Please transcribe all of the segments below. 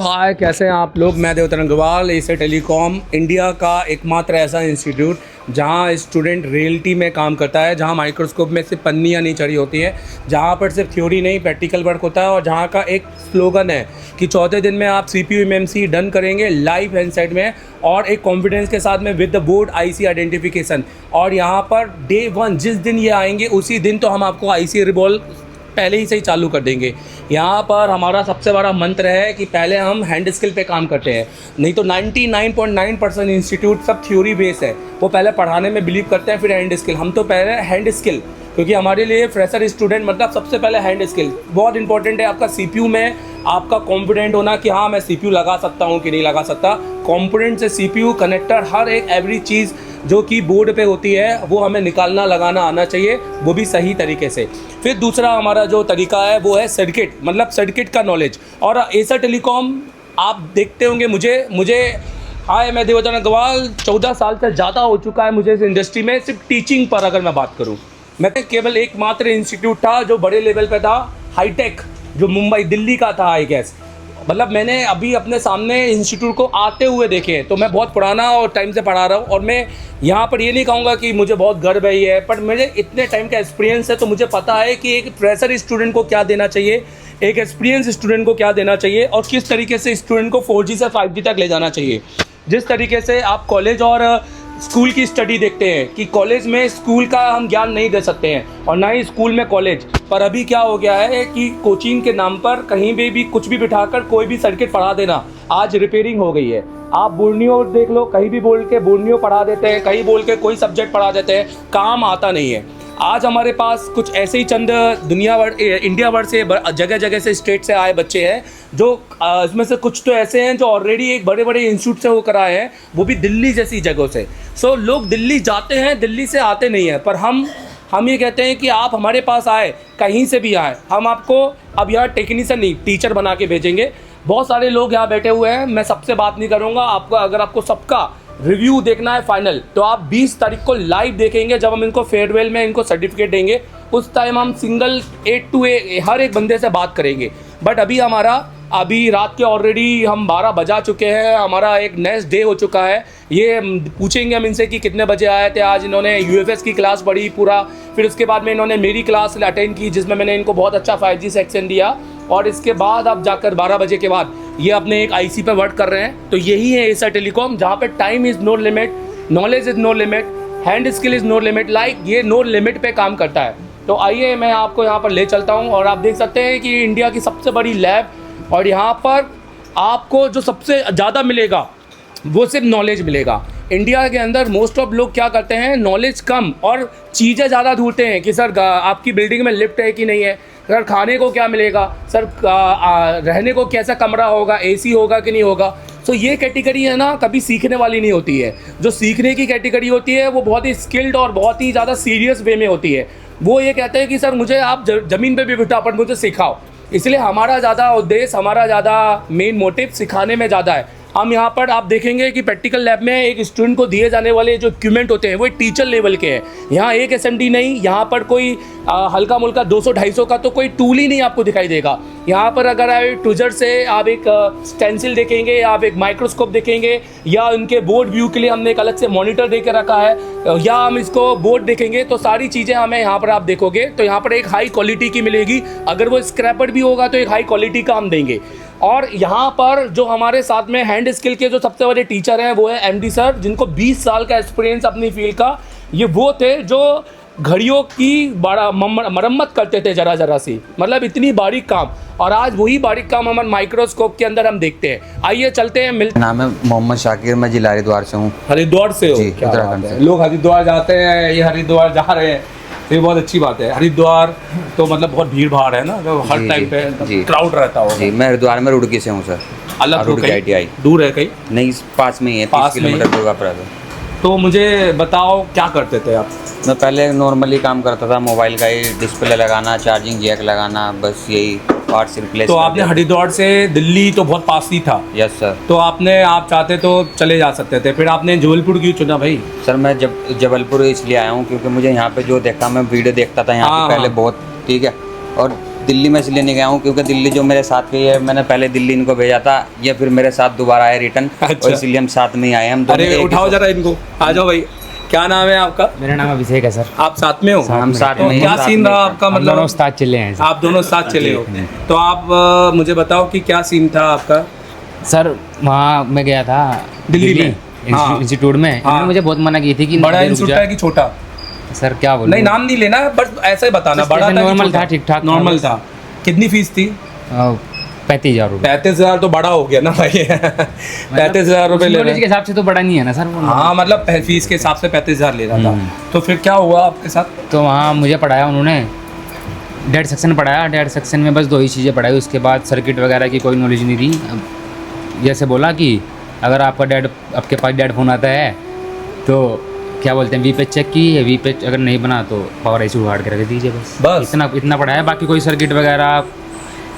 हाय, कैसे हैं आप लोग। मैं देवतर अग्रवाल। एसर टेलीकॉम इंडिया का एकमात्र ऐसा इंस्टीट्यूट जहां स्टूडेंट रियलिटी में काम करता है, जहां माइक्रोस्कोप में सिर्फ पन्नियाँ नहीं चढ़ी होती है, जहां पर सिर्फ थ्योरी नहीं प्रैक्टिकल वर्क होता है, और जहां का एक स्लोगन है कि 14 दिन में आप CPU MMC डन करेंगे लाइव हैंडसेट में, और एक कॉन्फिडेंस के साथ में with the board IC identification. और यहाँ पर डे 1 जिस दिन ये आएंगे उसी दिन तो हम आपको IC रिबॉल पहले ही से ही चालू कर देंगे। यहाँ पर हमारा सबसे बड़ा मंत्र है कि पहले हम हैंड स्किल पे काम करते हैं, नहीं तो 99.9% इंस्टीट्यूट सब थ्योरी बेस है, वो पहले पढ़ाने में बिलीव करते हैं फिर हैंड स्किल। हम तो पहले हैंड स्किल, क्योंकि हमारे लिए फ्रेशर स्टूडेंट मतलब सबसे पहले हैंड स्किल बहुत इंपॉर्टेंट है। आपका CPU में आपका कॉन्फिडेंट होना कि हाँ मैं CPU लगा सकता हूँ कि नहीं लगा सकता। कॉम्पोनेंट से CPU कनेक्टर हर एक एवरी चीज़ जो कि बोर्ड पे होती है वो हमें निकालना लगाना आना चाहिए, वो भी सही तरीके से। फिर दूसरा हमारा जो तरीका है वो है सर्किट, मतलब सर्किट का नॉलेज। और एसर टेलीकॉम आप देखते होंगे मुझे हाय, मैं देवतर अग्रवाल 14 साल से ज़्यादा हो चुका है मुझे इस इंडस्ट्री में। सिर्फ टीचिंग पर अगर मैं बात करूँ, मैं केवल एकमात्र इंस्टीट्यूट था जो बड़े लेवल पे था, हाईटेक, जो मुंबई दिल्ली का था आई गेस। मतलब मैंने अभी अपने सामने इंस्टीट्यूट को आते हुए देखे हैं, तो मैं बहुत पुराना और टाइम से पढ़ा रहा हूँ। और मैं यहाँ पर ये नहीं कहूँगा कि मुझे बहुत गर्व है ये है, पर मुझे इतने टाइम का एक्सपीरियंस है, तो मुझे पता है कि एक फ्रेशर स्टूडेंट को क्या देना चाहिए, एक एक्सपीरियंस स्टूडेंट को क्या देना चाहिए, और किस तरीके से स्टूडेंट को 4G से 5G तक ले जाना चाहिए। जिस तरीके से आप कॉलेज और स्कूल की स्टडी देखते हैं कि कॉलेज में स्कूल का हम ज्ञान नहीं दे सकते हैं और ना ही स्कूल में कॉलेज, पर अभी क्या हो गया है कि कोचिंग के नाम पर कहीं भी कुछ भी बिठाकर कोई भी सर्किट पढ़ा देना आज रिपेयरिंग हो गई है। आप बोर्नियो देख लो, कहीं भी बोल के बोर्नियो पढ़ा देते हैं, कहीं बोल के कोई सब्जेक्ट पढ़ा देते हैं, काम आता नहीं है। आज हमारे पास कुछ ऐसे ही चंद इंडिया भर से जगह जगह से स्टेट से आए बच्चे हैं, जो इसमें से कुछ तो ऐसे हैं जो ऑलरेडी एक बड़े बड़े इंस्टीट्यूट से होकर आए हैं, वो भी दिल्ली जैसी जगहों से। सो लोग दिल्ली जाते हैं, दिल्ली से आते नहीं हैं, पर हम ये कहते हैं कि आप हमारे पास आए, कहीं से भी आए, हम आपको अब यहाँ टेक्नीशियन नहीं टीचर बना के भेजेंगे। बहुत सारे लोग यहाँ बैठे हुए हैं, मैं सबसे बात नहीं करूँगा। आपको अगर आपको सबका रिव्यू देखना है फाइनल, तो आप 20 तारीख को लाइव देखेंगे, जब हम इनको फेयरवेल में इनको सर्टिफिकेट देंगे। उस टाइम हम सिंगल A to A हर एक बंदे से बात करेंगे। बट अभी रात के ऑलरेडी हम 12 बजा चुके हैं, हमारा एक नेक्स्ट डे हो चुका है। ये पूछेंगे हम इनसे कि कितने बजे आए थे। आज इन्होंने UFS की क्लास पढ़ी पूरा, फिर उसके बाद में इन्होंने मेरी क्लास अटेंड की जिसमें मैंने इनको बहुत अच्छा 5G सेक्शन दिया, और इसके बाद अब जाकर 12 बजे के बाद ये अपने एक IC पे वर्क कर रहे हैं। तो यही है एसर टेलीकॉम, जहाँ पे time is no limit, knowledge is no limit, hand skill is no limit, like ये नो लिमिट पे काम करता है। तो आइए मैं आपको यहाँ पर ले चलता हूँ, और आप देख सकते हैं कि इंडिया की सबसे बड़ी लैब, और यहाँ पर आपको जो सबसे ज़्यादा मिलेगा वो सिर्फ नॉलेज मिलेगा। इंडिया के अंदर मोस्ट ऑफ लोग क्या करते हैं, नॉलेज कम और चीज़ें ज़्यादा ढूंढते हैं कि सर आपकी बिल्डिंग में लिफ्ट है कि नहीं है, सर खाने को क्या मिलेगा, सर रहने को कैसा कमरा होगा, AC होगा कि नहीं होगा। तो ये कैटेगरी है ना, कभी सीखने वाली नहीं होती है। जो सीखने की कैटेगरी होती है वो बहुत ही स्किल्ड और बहुत ही ज़्यादा सीरियस वे में होती है। वो ये कहते हैं कि सर मुझे आप ज़मीन पे भी बिठा पर मुझे सिखाओ। इसलिए हमारा ज़्यादा उद्देश्य, हमारा ज़्यादा मेन मोटिव सिखाने में ज़्यादा है। हम यहाँ पर आप देखेंगे कि प्रैक्टिकल लैब में एक स्टूडेंट को दिए जाने वाले जो इक्विपमेंट होते हैं वो टीचर लेवल के हैं। यहाँ एक SMD नहीं, यहाँ पर कोई हल्का मुल्का 200-250 का तो कोई टूल ही नहीं आपको दिखाई देगा। यहाँ पर अगर आप ट्विजर से आप एक स्टेंसिल देखेंगे, आप एक माइक्रोस्कोप देखेंगे, या उनके बोर्ड व्यू के लिए हमने एक अलग से मॉनिटर दे के रखा है, या हम इसको बोर्ड देखेंगे, तो सारी चीज़ें हमें यहाँ पर आप देखोगे तो यहाँ पर एक हाई क्वालिटी की मिलेगी। अगर वो स्क्रैपर भी होगा तो एक हाई क्वालिटी का हम देंगे। और यहाँ पर जो हमारे साथ में हैंड स्किल के जो सबसे बड़े टीचर हैं वो है MD सर, जिनको 20 साल का एक्सपीरियंस अपनी फील्ड का। ये वो थे जो घड़ियों की बड़ा मरम्मत करते थे जरा सी, मतलब इतनी बारीक काम, और आज वही बारीक काम हमारे माइक्रोस्कोप के अंदर हम देखते हैं। आइए चलते हैं, मिलते। नाम है मोहम्मद शाकिर, मैं जिला हरिद्वार से हूँ। हरिद्वार से हो? उत्तराखंड से। लोग हरिद्वार जाते हैं, ये हरिद्वार जा रहे हैं, ये बहुत अच्छी बात है। हरिद्वार तो मतलब बहुत भीड़ भाड़ है ना, तो हर टाइम पे क्राउड रहता होगा। जी, मैं हरिद्वार में रुड़की से हूँ सर। अलग रुड़की ITI दूर है कहीं? नहीं, पास में ही है, 30 किलोमीटर दुर्गापुर है। तो मुझे बताओ क्या करते थे आप? मैं पहले नॉर्मली काम करता था, मोबाइल का ही डिस्प्ले लगाना, चार्जिंग जैक लगाना, बस यही पार्ट्स रिप्लेस। तो आपने हरिद्वार से दिल्ली तो बहुत पास ही था? Yes sir. तो आप चाहते तो चले जा सकते थे, फिर आपने जबलपुर क्यों चुना भाई? सर मैं जबलपुर इसलिए आया हूँ क्योंकि मुझे यहाँ पे जो देखा, मैं वीडियो देखता था यहाँ पे पहले बहुत, ठीक है, और दिल्ली में इसलिए नहीं गया हूँ क्योंकि दिल्ली जो मेरे साथ गई है, मैंने पहले दिल्ली इनको भेजा था, ये फिर मेरे साथ दोबारा आए रिटर्न, अच्छा। और इसलिए हम साथ में ही आए। हम दोनों अरे एक ही उठाओ जरा इनको, आ जाओ भाई। क्या नाम है आपका? मेरा नाम अभिषेक है सर। आप साथ में हो? हम साथ तो में ही, क्या साथ सीन में रहा ही। आपका? हम दोनों मतलब उस्ताद चले हैं सर। आप दोनों साथ चले हो, तो आप मुझे बताओ कि क्या सीन था आपका? सर वहाँ मैं गया था दिल्ली में? हाँ। इंस्टीट्यूट में। इन्होंने मुझे बहुत मना की थी कि बड़ा नहीं, रुक इंस्टीट्यूट जा। है कि छोटा? सर क्या बोलूं, नहीं नाम नहीं लेना, बस ऐसा ही बताना। जैसे बड़ा था कि नॉर्मल छोटा? था, ठीक-ठाक था नॉर्मल बस। था। कितनी फीस थी? 35,000 रुपये। 35,000 तो बड़ा हो गया ना भाई। 35,000 रुपये ले कॉलेज रहे के हिसाब से तो बड़ा नहीं है ना सर वो। हाँ, मतलब फीस के हिसाब से 35,000 ले रहा था। तो फिर क्या हुआ आपके साथ? तो वहाँ मुझे पढ़ाया उन्होंने, डेड सेक्शन पढ़ाया। डेड सेक्शन में बस 2 ही चीज़ें पढ़ाई, उसके बाद सर्किट वगैरह की कोई नॉलेज नहीं थी। अब जैसे बोला कि अगर आपके पास डेड फोन आता है तो क्या बोलते हैं, वी चेक की, वी अगर नहीं बना तो पावर IC उखाड़ के रख दीजिए। बस इतना पढ़ाया। बाकी कोई सर्किट वगैरह,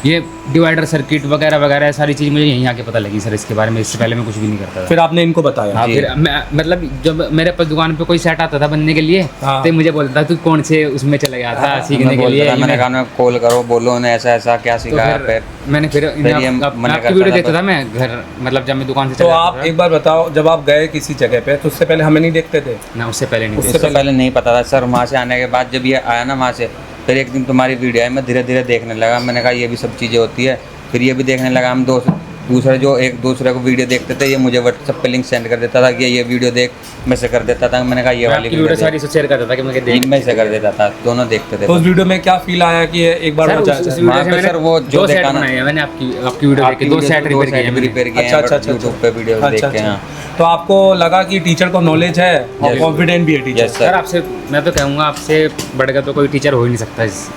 ये डिवाइडर सर्किट वगैरह वगैरह सारी चीज़ मुझे यहीं आके पता लगी सर। इसके बारे में इससे पहले मैं कुछ भी नहीं करता था। फिर आपने इनको बताया? हाँ, फिर मतलब जब मेरे पास दुकान पे कोई सेट आता था बनने के लिए, हाँ। तो मुझे बोलता था तू कौन से उसमें चला गया था सीखने के लिए। मैंने कहा मैं कॉल करो, बोलो उन्हें ऐसा ऐसा क्या तो सीखा है। फिर मैंने फिर ये मना आपकी करता वीडियो था देखता बस। था मैं घर, मतलब जब मैं दुकान से तो चला आप एक बार बताओ, जब आप गए किसी जगह पे तो उससे पहले हमें नहीं देखते थे? ना, उससे पहले नहीं उससे पहले नहीं पता था सर। वहाँ से आने के बाद जब ये आया ना वहाँ से, फिर एक दिन तुम्हारी वीडियो आई, मैं धीरे धीरे देखने लगा। मैंने कहा ये भी सब चीज़ें होती है। फिर ये भी देखने लगा। हम दूसरे जो एक दूसरे को वीडियो देखते थे, ये मुझे व्हाट्सएप पे लिंक सेंड कर देता था कि ये वीडियो देख, मैं से कर देता था। मैंने कहा ये वाली वीडियो सारी शेयर करता था कि मैं देख। मैं से कर देता था, दोनों देखते थे। तो उस वीडियो में क्या फील आया कि एक बार सर, वो उस चाचा- वीडियो वहाँ से पे मैंने सर वो जो 2 सेट देखा ना- बनाए हैं मैंने आपकी वीडियो देख के। 2 सेट रिपेयर किए हैं मैंने। रिपेयर किए अच्छा, अच्छा, अच्छा, यूट्यूब पे वीडियो देख के। अच्छा। हाँ तो आपको लगा कि टीचर को नॉलेज है और Yes. कॉन्फिडेंट भी है टीचर? Yes, सर आपसे मैं तो कहूँगा, आपसे बढ़कर तो कोई टीचर हो ही नहीं सकता इस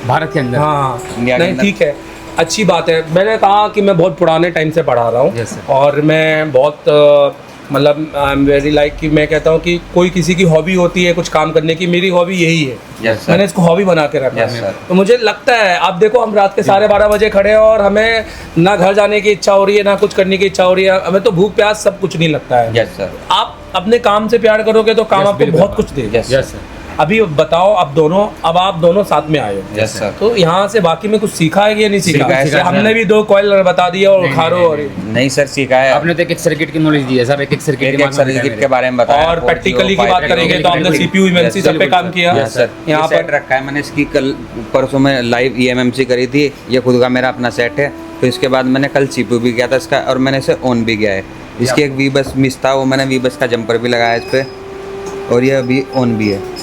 भारत के अंदर। हाँ, इंडिया के नहीं अंदर। ठीक है, अच्छी बात है। मैंने कहा कि मैं बहुत पुराने टाइम से पढ़ा रहा हूँ। Yes, sir. और मैं बहुत मतलब आई एम वेरी लाइक कि मैं कहता हूँ कि कोई किसी की हॉबी होती है कुछ काम करने की, मेरी हॉबी यही है। Yes, sir. मैंने इसको हॉबी बना के रखा Yes, है। sir. तो मुझे लगता है, आप देखो हम रात के 12:30 बजे खड़े हैं और हमें ना घर जाने की इच्छा हो रही है ना कुछ करने की इच्छा हो रही है। हमें तो भूख प्यास सब कुछ नहीं लगता है। Yes sir. आप अपने काम से प्यार करोगे तो काम Yes, आपको बिल्कुल। बहुत कुछ देगा। Yes yes sir. अभी बताओ, अब आप दोनों साथ में आए हो, यस सर। तो यहाँ से बाकी में कुछ सीखा है कि नहीं सीखा? सीखा है, जैसे सीखा है। हमने भी 2 कॉइल बता दिया और नहीं, उखाड़ो नहीं, और नहीं सर, सीखा है। आपने तो एक सर्किट की नॉलेज दी है सर, एक सर्किट एक सर्किट के बारे में बताया। और प्रैक्टिकली की बात करेंगे तो आपने CPU MMC सब पे काम किया। Yes sir. यहाँ सेट पर रखा है मैंने इसकी, कल परसों में लाइव EMMC करी थी। ये खुद का मेरा अपना सेट है। फिर इसके बाद मैंने कल CPU भी किया था इसका, और मैंने इसे ऑन भी किया है। इसकी एक V-बस मिस था, वो मैंने V-बस का जंपर भी लगाया इस पर, और ये अभी ऑन भी है।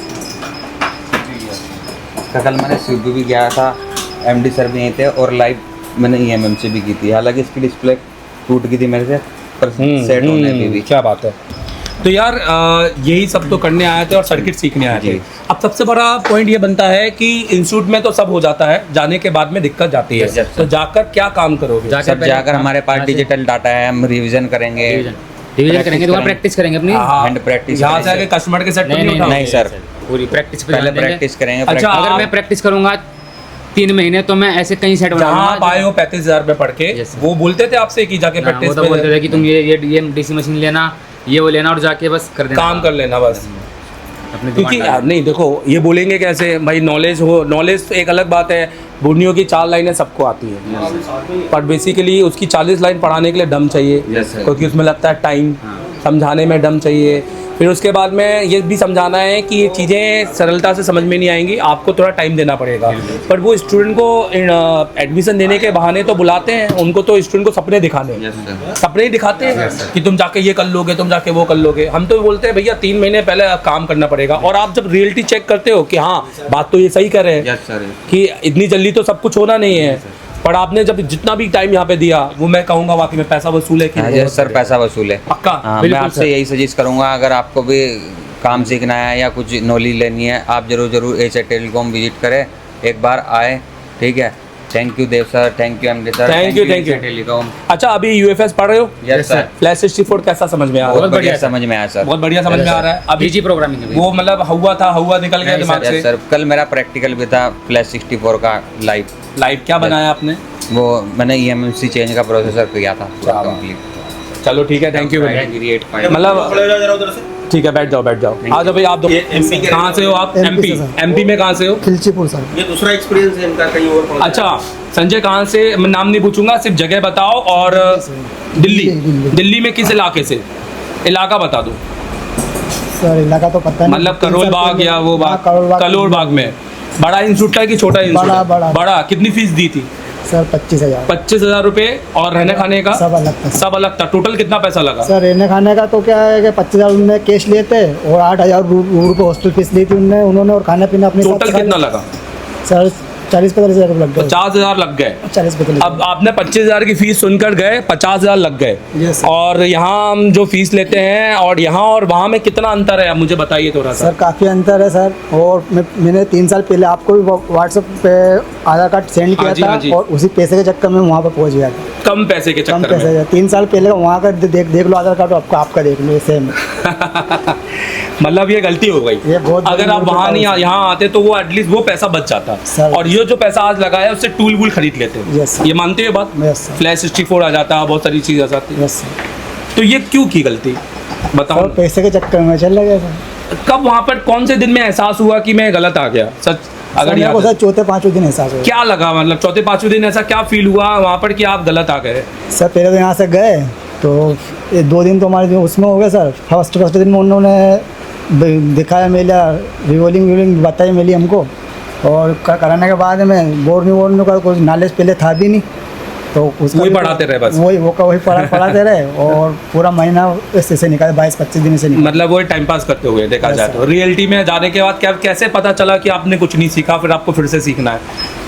कल मैंने CPU भी किया था, MD सर भी यहीं थे, और लाइव मैंने EMMC भी की थी। हालांकि इसकी डिस्प्ले टूट गई थी मेरे से, पर सेट होने अभी भी। क्या बात है। तो यार यही सब तो करने आए थे और सर्किट सीखने आए थे। जी। अब सबसे बड़ा पॉइंट ये बनता है कि इंस्टीट्यूट में तो सब हो जाता है, जाने के बाद में दिक्कत जाती है। Yes, yes, तो जाकर क्या काम करोगे? सब जाकर हमारे पास डिजिटल डाटा है, हम रिवीजन करेंगे। रिवीजन करेंगे तो वहाँ प्रैक्टिस करेंगे अपनी। हाँ, हैंड प्रैक्टिस यहाँ से करेंगे। आके कस्टमर के सेट नहीं, उठाओगे? नहीं सर, पूरी प्रैक्टिस पे पहले ध्यान देंगे। प्रैक्टिस करेंगे। अच्छा, practice- अगर आप- मैं प्रैक्टिस करूंगा 3 महीने तो मैं ऐसे कई सेट जहाँ आप बनाऊंगा। आए हो 35,000 रुपये पढ़ के, Yes, sir. वो बोलते थे आपसे कि जाके हाँ, वो प्रैक्टिस तो बोलते थे कि तुम ये डीसी मशीन लेना, ये वो लेना और जाके बस कर देना काम कर लेना बस। अपनी क्योंकि दुकान यार नहीं देखो, ये बोलेंगे कैसे भाई, नॉलेज हो, नॉलेज तो एक अलग बात है। बुनियों की 4 लाइनें सबको आती है, पर बेसिकली उसकी 40 लाइन पढ़ाने के लिए दम चाहिए। Yes, sir. क्योंकि उसमें लगता है टाइम, समझाने में दम चाहिए। फिर उसके बाद में ये भी समझाना है कि ये चीज़ें सरलता से समझ में नहीं आएंगी, आपको थोड़ा टाइम देना पड़ेगा। पर वो स्टूडेंट को एडमिशन देने के बहाने तो बुलाते हैं, उनको तो स्टूडेंट को सपने दिखाने हैं। Yes, sir. सपने ही दिखाते हैं कि तुम जाके ये कर लोगे, तुम जाके वो कर लोगे। हम तो बोलते हैं भैया 3 महीने पहले काम करना पड़ेगा। और आप जब रियलिटी चेक करते हो कि हाँ बात तो ये सही कर रहे हैं Yes, sir. कि इतनी जल्दी तो सब कुछ होना नहीं है, पर आपने जब जितना भी टाइम यहाँ पे दिया वो मैं कहूँगा वाकई में पैसा वसूल है कि नहीं? यस सर, पैसा वसूल है। पक्का? हाँ, मैं बिल्कुल आपसे सर। यही सजेस्ट करूँगा, अगर आपको भी काम सीखना है या कुछ नॉलेज लेनी है, आप जरूर एशिया टेलीकॉम विजिट करें, एक बार आए। ठीक है। Thank you Dev sir, thank you MD sir, Thank you, thank you. Asia telecom. अच्छा, अभी UFS पढ़ रहे हो? यस सर, फ्लैश 64 कैसा समझ में आ रहा है? बहुत बढ़िया बढ़िया समझ में आया सर। बहुत बढ़िया समझ में आ रहा है। अभी बीजी प्रोग्रामिंग है वो मतलब हुआ निकल गया नहीं, दिमाग यस से। सर, कल मेरा प्रैक्टिकल भी था फ्लैश 64 का लाइव। क्या बनाया आपने? वो मैंने EMMC चेंज का प्रोसेसर किया था क्या बात। कंप्लीट। चलो ठीक है, थैंक यू वेरी मच। मतलब ठीक है, बैठ जाओ बैठ जाओ। आ जाओ भाई आप दो। MP के कहाँ से हो आप? MP MP. से सर। एमपी में कहाँ से हो? खिलचीपुर सर। ये दूसरा एक्सपीरियंस है इनका कहीं और पहुंचा। अच्छा संजय, कहाँ से? मैं नाम नहीं पूछूंगा, सिर्फ जगह बताओ। और दिल्ली। दिल्ली में किस इलाके से? इलाका बता दो। सर इलाका तो पता नहीं, मतलब करोल बाग या वो बाग? कलोल बाग में। बड़ा इंस्टीट्यूट है कि छोटा इंस्टीट्यूट? बड़ा, बड़ा। बड़ा। कितनी फीस दी थी? सर 25,000। 25,000 रुपये। और रहने खाने का? सब अलग था। सब अलग था। टोटल कितना पैसा लगा? सर रहने खाने का तो क्या है कि 25,000 उन्होंने कैश लिए थे और 8,000 रुपये हॉस्टल फीस ली थी उन्होंने और खाना पीना अपने टोटल कितना लगा? सर 40-45,000 रुपये लग गए। 50,000 लग गए। 40-45,000। अब आपने 25,000 की फीस सुनकर गए, 50,000 लग गए। Yes, sir. और यहाँ हम जो फीस लेते हैं और यहाँ और वहाँ में कितना अंतर है, आप मुझे बताइए थोड़ा सा। सर काफ़ी अंतर है सर। और मैंने 3 साल पहले आपको भी व्हाट्सएप पे आधार कार्ड सेंड हाँ जी, किया हाँ था जी। और उसी पैसे के चक्कर में वहाँ पर पहुँच गया था। कम पैसे के कम चक्कर में। पैसे 3 साल पहले का वहाँ का देख लो आधार कार्ड, आपका देख लो सेम। मतलब ये गलती हो गई। ये बहुत अगर बड़ी आप वहाँ नहीं यहाँ आते तो वो एटलीस्ट वो पैसा बच जाता। सर। और ये जो पैसा आज लगाया उससे टूल वूल खरीद लेते। Yes, sir. ये मानते हो बात? Yes, sir. फ्लैश 64 आ जाता, बहुत सारी चीज़ आ जाती। Yes sir. तो ये क्यों की गलती बताओ? और पैसे के चक्कर में चल गया सर। कब वहाँ पर कौन से दिन में एहसास हुआ कि मैं गलत आ गया? सच अगर मेरे को याद है। सर चौथे पाँचवें दिन एहसास हुआ। क्या लगा, मतलब चौथे पांचवें दिन ऐसा क्या फील हुआ वहाँ पर कि आप गलत आ गए? सर पहले तो यहाँ से गए तो ये 2 दिन तो हमारे जो उसमें हो गए सर। फर्स्ट दिन में उन्होंने दिखाया, मेला रिवॉल्विंग बताई मिली हमको। और कराने के बाद में बोर्ड का कुछ नॉलेज पहले था भी नहीं, तो उसका वही भी- पढ़ाते रहे बस। वही पढ़ाते रहे और पूरा महीना इससे निकाले, 22-25 दिन से निकाले। मतलब वो टाइम पास करते हुए देखा Yes, जाए sir. तो। रियलिटी में जाने के बाद क्या कैसे पता चला कि आपने कुछ नहीं सीखा, फिर आपको फिर से सीखना है?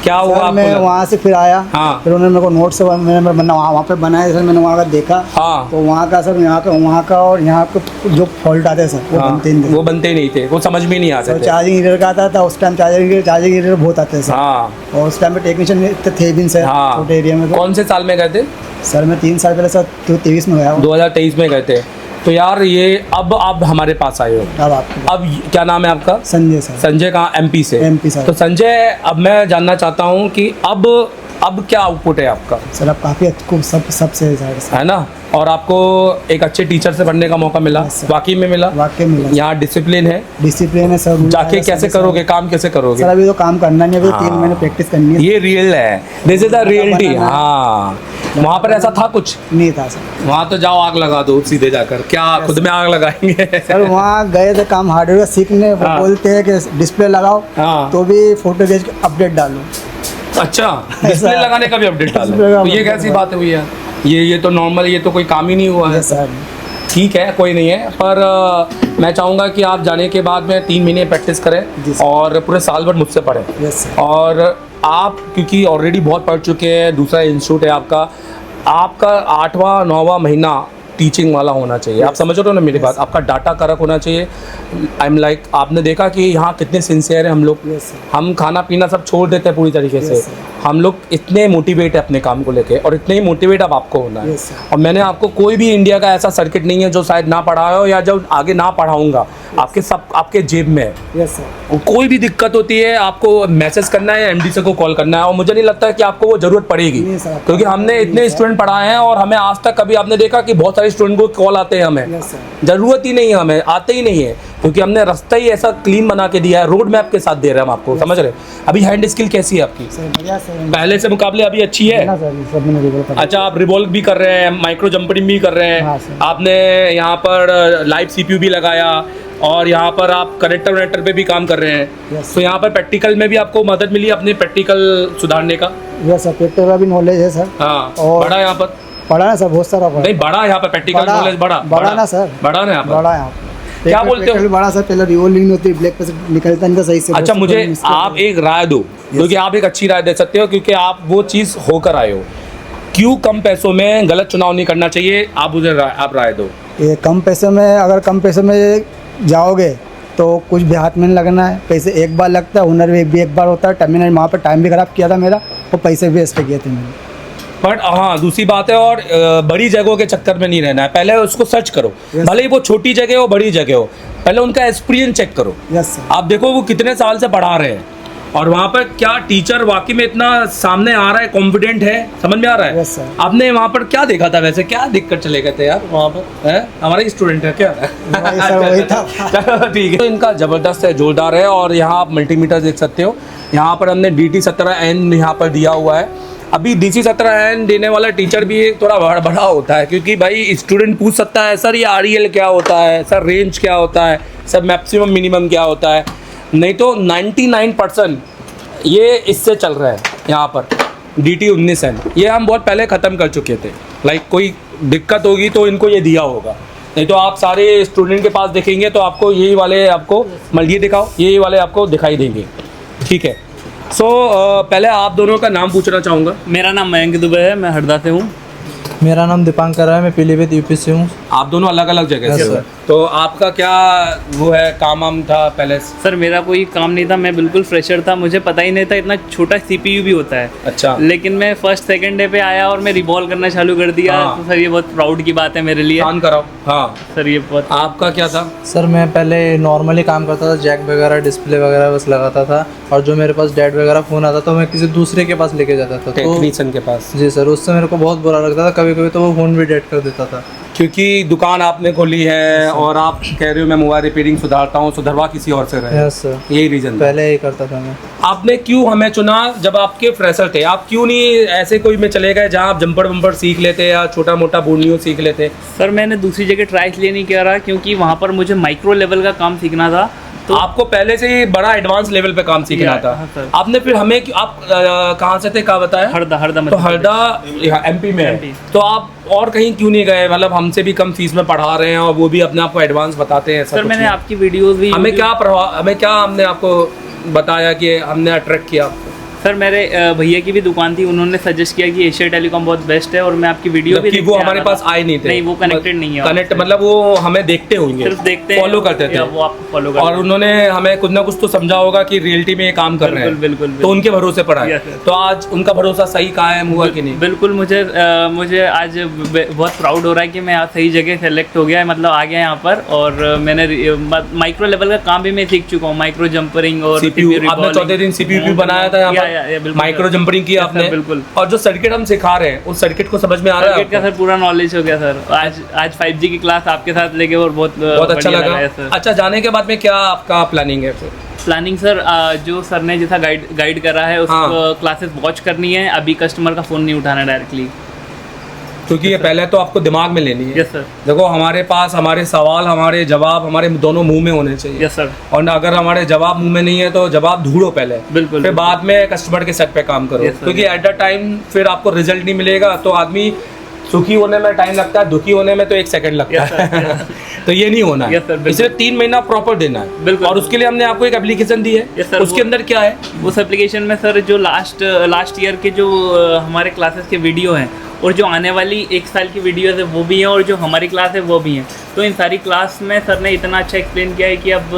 क्या हुआ सर आपको मैं लगा? वहाँ से फिर आया। हाँ। फिर उन्होंने मेरे को नोट्स वहाँ पे बनाए सर। मैंने वहाँ का देखा। हाँ। तो वहाँ का सर वहाँ का और यहाँ का जो फॉल्ट आते हैं सर वो हाँ, बनते नहीं थे। वो बनते ही नहीं थे, वो समझ में नहीं आते सर थे। चार्जिंग एरर का आता था उस टाइम। चार्जिंग एरर बहुत आते हैं सर। हाँ और उस टाइम पे टेक्नीशियन थे भी सर हाँ। छोटे एरिया में। तो कौन से साल में गए थे? सर मैं 3 साल पहले सर 23 में गया हूँ। 2023 में गए थे। तो यार ये अब आप हमारे पास आए हो। अब आपको अब क्या नाम है आपका? संजय सर। संजय कहाँ? एमपी से। MP sir. तो संजय अब मैं जानना चाहता हूँ कि अब क्या आउटपुट है आपका, सर अब काफ़ी खूब सबसे सर है ना? और आपको एक अच्छे टीचर से पढ़ने का मौका मिला? Yes, sir. वाकई में मिला? वाकई मिला। यहाँ डिसिप्लिन है? डिसिप्लिन है सर। जाके कैसे करोगे काम, कैसे करोगे? सर अभी तो काम करना नहीं, अभी हाँ। 3 महीने प्रैक्टिस करनी है। ये रियल है, दिस इज द रियलिटी। बनाना। हाँ वहाँ पर ऐसा था कुछ? नहीं था सर। वहाँ तो जाओ आग लगा दो सीधे जाकर, क्या खुद में आग लगाएंगे? सर वहाँ गए थे काम हार्डवेयर सीखने। वो हाँ। बोलते हैं कि डिस्प्ले लगाओ हाँ। तो भी फोटो खींच के अपडेट डालो। अच्छा, डिस्प्ले ऐसा- लगाने का भी अपडेट डाला? डिस्प्ले का तो ये update कैसी डाला। बात है भैया? ये तो नॉर्मल, ये तो कोई काम ही नहीं हुआ है। Yes sir. ठीक है, कोई नहीं है, पर मैं चाहूँगा कि आप जाने के बाद में 3 महीने प्रैक्टिस करें जी सर। और पूरे साल भर मुझसे पढ़ें। Yes sir. और आप क्योंकि ऑलरेडी बहुत पढ़ चुके हैं, दूसरा इंस्टीट्यूट है आपका 8वां 9वां महीना टीचिंग वाला होना चाहिए। आप समझ रहे हो ना मेरी बात? आपका डाटा करेक्ट होना चाहिए। आई एम लाइक आपने देखा कि यहाँ कितने सिंसियर हैं हम लोग। Yes sir. हम खाना पीना सब छोड़ देते हैं पूरी तरीके से। Yes, sir. हम लोग इतने मोटिवेट है अपने काम को लेके, और इतने ही मोटिवेट अब आपको होना है। Yes, sir. और मैंने आपको कोई भी इंडिया का ऐसा सर्किट नहीं है जो शायद ना पढ़ाया हो या जो आगे ना पढ़ाऊंगा। आपके जेब में है। Yes sir. कोई भी दिक्कत होती है आपको मैसेज करना है, एमडी से को कॉल करना है। और मुझे नहीं लगता है कि आपको वो ज़रूरत पड़ेगी, नहीं सर। क्योंकि हमने इतने स्टूडेंट पढ़ाए हैं और हमें आज तक कभी आपने देखा कि बहुत सारे स्टूडेंट को कॉल आते हैं हमें। Yes sir. ज़रूरत ही नहीं है, हमें आते ही नहीं है, क्योंकि हमने रास्ता ही ऐसा क्लीन बना के दिया है, रोड मैप के साथ दे रहे हैं हम आपको। समझ रहे? अभी हैंड स्किल कैसी है आपकी? सर बढ़िया सर। पहले से मुकाबले अभी अच्छी है? ना सर सब मैंने रिवॉल्व करा। अच्छा, आप रिवॉल्व भी कर रहे हैं, माइक्रो जंपरिंग भी कर रहे हैं। हाँ, सर। आपने यहाँ पर लाइव सीपीयू भी लगाया और यहाँ पर आप कनेक्टर पे भी काम कर रहे हैं। Yes, तो यहाँ पर प्रैक्टिकल में भी आपको मदद मिली अपने प्रैक्टिकल सुधारने का? Yes sir. पेपर का भी नॉलेज है सर। हाँ, और- बड़ा यहाँ पर? पढ़ा ना सर बहुत सारा पढ़ा। नहीं, बड़ा यहाँ पर प्रैक्टिकल बड़ा- नॉलेज बड़ा बड़ा ना सर। बड़ा ना यहाँ पर? बड़ा यहाँ पे। क्या पेपर- बोलते हो? पेपर बड़ा सर। पहले रिवॉल्विंग नहीं होती, ब्लैक पे से निकलता नहीं था सही से। अच्छा, बहुत मुझे सारी mistake आप है। एक राय दो, क्योंकि आप एक अच्छी राय दे सकते हो, क्योंकि आप वो चीज़ होकर आए हो। क्यों कम पैसों में गलत चुनाव नहीं करना चाहिए? आप मुझे आप राय दो। ये कम पैसे में, अगर कम पैसे में जाओगे तो कुछ भी हाथ में नहीं लगना है। पैसे एक बार लगता है, हुनर भी एक बार होता है। टर्मिनल वहाँ पर टाइम भी खराब किया था मेरा और पैसे भी वेस्ट किए थे मैंने। बट हाँ, दूसरी बात है, और बड़ी जगहों के चक्कर में नहीं रहना है। पहले उसको सर्च करो, Yes. भले ही वो छोटी जगह हो बड़ी जगह हो, पहले उनका एक्सपीरियंस चेक करो। Yes sir. आप देखो वो कितने साल से पढ़ा रहे हैं, और वहाँ पर क्या टीचर वाकई में इतना सामने आ रहा है, कॉन्फिडेंट है, समझ में आ रहा है? Yes, sir. आपने वहाँ पर क्या देखा था वैसे, क्या दिख कर चले गए थे यार वहाँ पर? है हमारा ही स्टूडेंट है क्या? वही सर, वही था। चलो ठीक है। तो इनका ज़बरदस्त है, जोरदार है। और यहाँ आप मल्टीमीटर देख सकते हो, यहाँ पर हमने DT17N यहाँ पर दिया हुआ है। अभी DC17N देने वाला टीचर भी थोड़ा बड़ा होता है, क्योंकि भाई स्टूडेंट पूछ सकता है सर ये REL क्या होता है, सर रेंज क्या होता है, सर मैक्सिमम मिनिमम क्या होता है। नहीं तो 99% ये इससे चल रहा है यहाँ पर DT19N। ये हम बहुत पहले ख़त्म कर चुके थे। लाइक कोई दिक्कत होगी तो इनको ये दिया होगा, नहीं तो आप सारे स्टूडेंट के पास देखेंगे तो आपको यही वाले, आपको ये दिखाओ, यही वाले आपको दिखाई देंगे। ठीक है। सो पहले आप दोनों का नाम पूछना चाहूँगा। मेरा नाम मयंक दुबे है, मैं हरदा से हूँ। मेरा नाम दीपांकर है, मैं पीलीभीत यूपी से हूँ। आप दोनों अलग अलग जगह से Yes, हो। sir. तो आपका क्या वो है, काम वाम था पहले से? सर मेरा कोई काम नहीं था, मैं बिल्कुल फ्रेशर था, मुझे पता ही नहीं था इतना छोटा CPU भी होता है। अच्छा। लेकिन मैं फर्स्ट सेकंड डे पे आया और मैं रिवॉल्व करना चालू कर दिया। हाँ। तो सर ये बहुत प्राउड की बात है मेरे लिए। ऑन कराओ। हाँ, सर ये बहुत आपका क्या था? सर मैं पहले नॉर्मली काम करता था, जैक वगैरह डिस्प्ले वगैरह बस लगाता था, और जो मेरे पास डैड वगैरह फ़ोन आता तो मैं किसी दूसरे के पास लेके जाता था। तो टेक्नीशियन के पास? जी सर, उससे मेरे को बहुत बुरा लगता था, कभी कभी तो वो फ़ोन भी डेड कर देता था। क्योंकि दुकान आपने खोली है और आप कह रहे हो मैं मोबाइल रिपेयरिंग सुधारता हूँ, सुधरवा किसी और से रहे। यस सर, यही रीज़न पहले यही करता था मैं। आपने क्यों हमें चुना जब आपके फ्रेशर थे? आप क्यों नहीं ऐसे कोई में चले गए जहाँ आप जंपर वंपर सीख लेते या छोटा मोटा बोर्नियो सीख लेते? सर मैंने दूसरी जगह ट्राई इसलिए नहीं किया क्योंकि वहाँ पर मुझे माइक्रो लेवल का काम सीखना था। तो आपको पहले से ही बड़ा एडवांस लेवल पे काम सीखना था। हाँ, सर। आपने फिर हमें आप कहाँ से थे, कहाँ बताया? हरदा तो मध्य हरदा MP में है। MP। तो आप और कहीं क्यों नहीं गए? मतलब हमसे भी कम फीस में पढ़ा रहे हैं और वो भी अपने आप को एडवांस बताते हैं। सर मैंने आपकी वीडियोस भी हमें क्या हमने आपको बताया कि हमने अट्रैक्ट किया आपको? सर मेरे भैया की भी दुकान थी, उन्होंने सजेस्ट किया कि एशिया टेलीकॉम बहुत बेस्ट है, और मैं आपकी वीडियो भी जबकि वो हमारे पास आए नहीं थे। नहीं, वो कनेक्टेड नहीं है। कनेक्ट मतलब वो हमें देखते होंगे, सिर्फ देखते हैं, फॉलो करते थे, या वो आपको फॉलो करते और उन्होंने हमें कुछ ना कुछ तो समझा होगा कि रियलिटी में ये काम कर रहे हैं। बिल्कुल, तो उनके भरोसे पड़ा है। Yes, sir. तो आज उनका भरोसा सही कायम हुआ कि नहीं? बिल्कुल। मुझे आज बहुत प्राउड हो रहा है कि मैं आज सही जगह सेलेक्ट हो गया है, मतलब आ गया यहाँ पर। और मैंने माइक्रो लेवल का काम भी मैं सीख चुका हूँ, माइक्रो जंपरिंग और CPU आपने चौथे दिन CPU बनाया था यहाँ पर, माइक्रो जंपरिंग किया Yes, sir, आपने। बिल्कुल। और जो सर्किट हम सिखा रहे हैं उस सर्किट को समझ में आ रहा है सर्किट का आपको? सर पूरा नॉलेज हो गया सर। आज 5G की क्लास आपके साथ लेके और बहुत अच्छा बढ़िया लगा। है सर। अच्छा, जाने के बाद में क्या आपका प्लानिंग है फिर? प्लानिंग सर, जो सर ने जैसा गाइड करा है उस हाँ। क्लासेस वॉच करनी है। अभी कस्टमर का फ़ोन नहीं उठाना डायरेक्टली, क्योंकि ये पहले तो आपको दिमाग में लेनी है। Yes sir. देखो हमारे पास हमारे सवाल, हमारे जवाब हमारे दोनों मुंह में होने चाहिए। Yes sir. और अगर हमारे जवाब मुंह में नहीं है तो जवाब ढूंढो पहले, बिल्कुल। फिर बाद में कस्टमर के सेट पे काम करो। Yes, sir. क्योंकि एट द टाइम फिर आपको रिजल्ट नहीं मिलेगा तो आदमी सुखी होने में टाइम लगता है, दुखी होने में तो 1 सेकंड लगता Yes, sir. है। तो ये नहीं होना है। Yes, sir, बिल्कुल। इसे 3 महीना प्रॉपर देना है। बिल्कुल। और उसके लिए हमने आपको एक एप्लीकेशन दी है। Yes, sir, उसके अंदर क्या है? उस एप्लीकेशन में सर जो लास्ट ईयर के जो हमारे क्लासेस के वीडियो हैं और जो आने वाली 1 साल की वीडियो है वो भी हैं, और जो हमारी क्लास है वो भी हैं। तो इन सारी क्लास में सर ने इतना अच्छा एक्सप्लेन किया है कि अब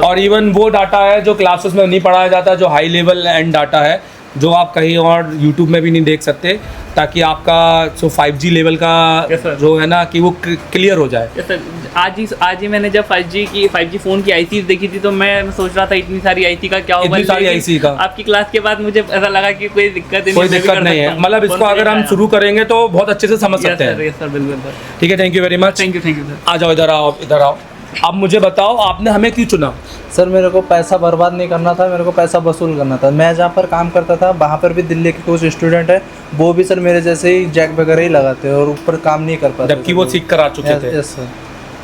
और इवन वो डाटा है जो क्लासेस में नहीं पढ़ाया जाता, जो हाई लेवल एंड डाटा है, जो आप कहीं और YouTube में भी नहीं देख सकते, ताकि आपका जो 5G लेवल का Yes, sir. जो है ना कि वो क्लियर हो जाए। Yes, sir, आज ही मैंने जब 5G फ़ोन की IC देखी थी तो मैं सोच रहा था इतनी सारी IC का क्या होगा। इतनी सारी लेकिन IC का। आपकी क्लास के बाद मुझे ऐसा लगा कि कोई दिक्कत नहीं, कोई मैं भी दिक्कत कर नहीं सकता है, हूँ। मतलब इसको कौन सा अगर हम आया? शुरू करेंगे तो बहुत अच्छे से समझ Yes, सकते sir, हैं। yes, sir, बिल्कुल सर। ठीक है, thank you very much. Thank you sir. आ जाओ, इधर आओ, इधर आओ। अब मुझे बताओ आपने हमें क्यों चुना? सर मेरे को पैसा बर्बाद नहीं करना था, मेरे को पैसा वसूल करना था। मैं जहाँ पर काम करता था वहाँ पर भी दिल्ली के कुछ स्टूडेंट है, वो भी सर मेरे जैसे ही जैक वगैरह ही लगाते हैं और ऊपर काम नहीं कर पाते। जबकि वो सीख कर आ चुके थे। Yes sir.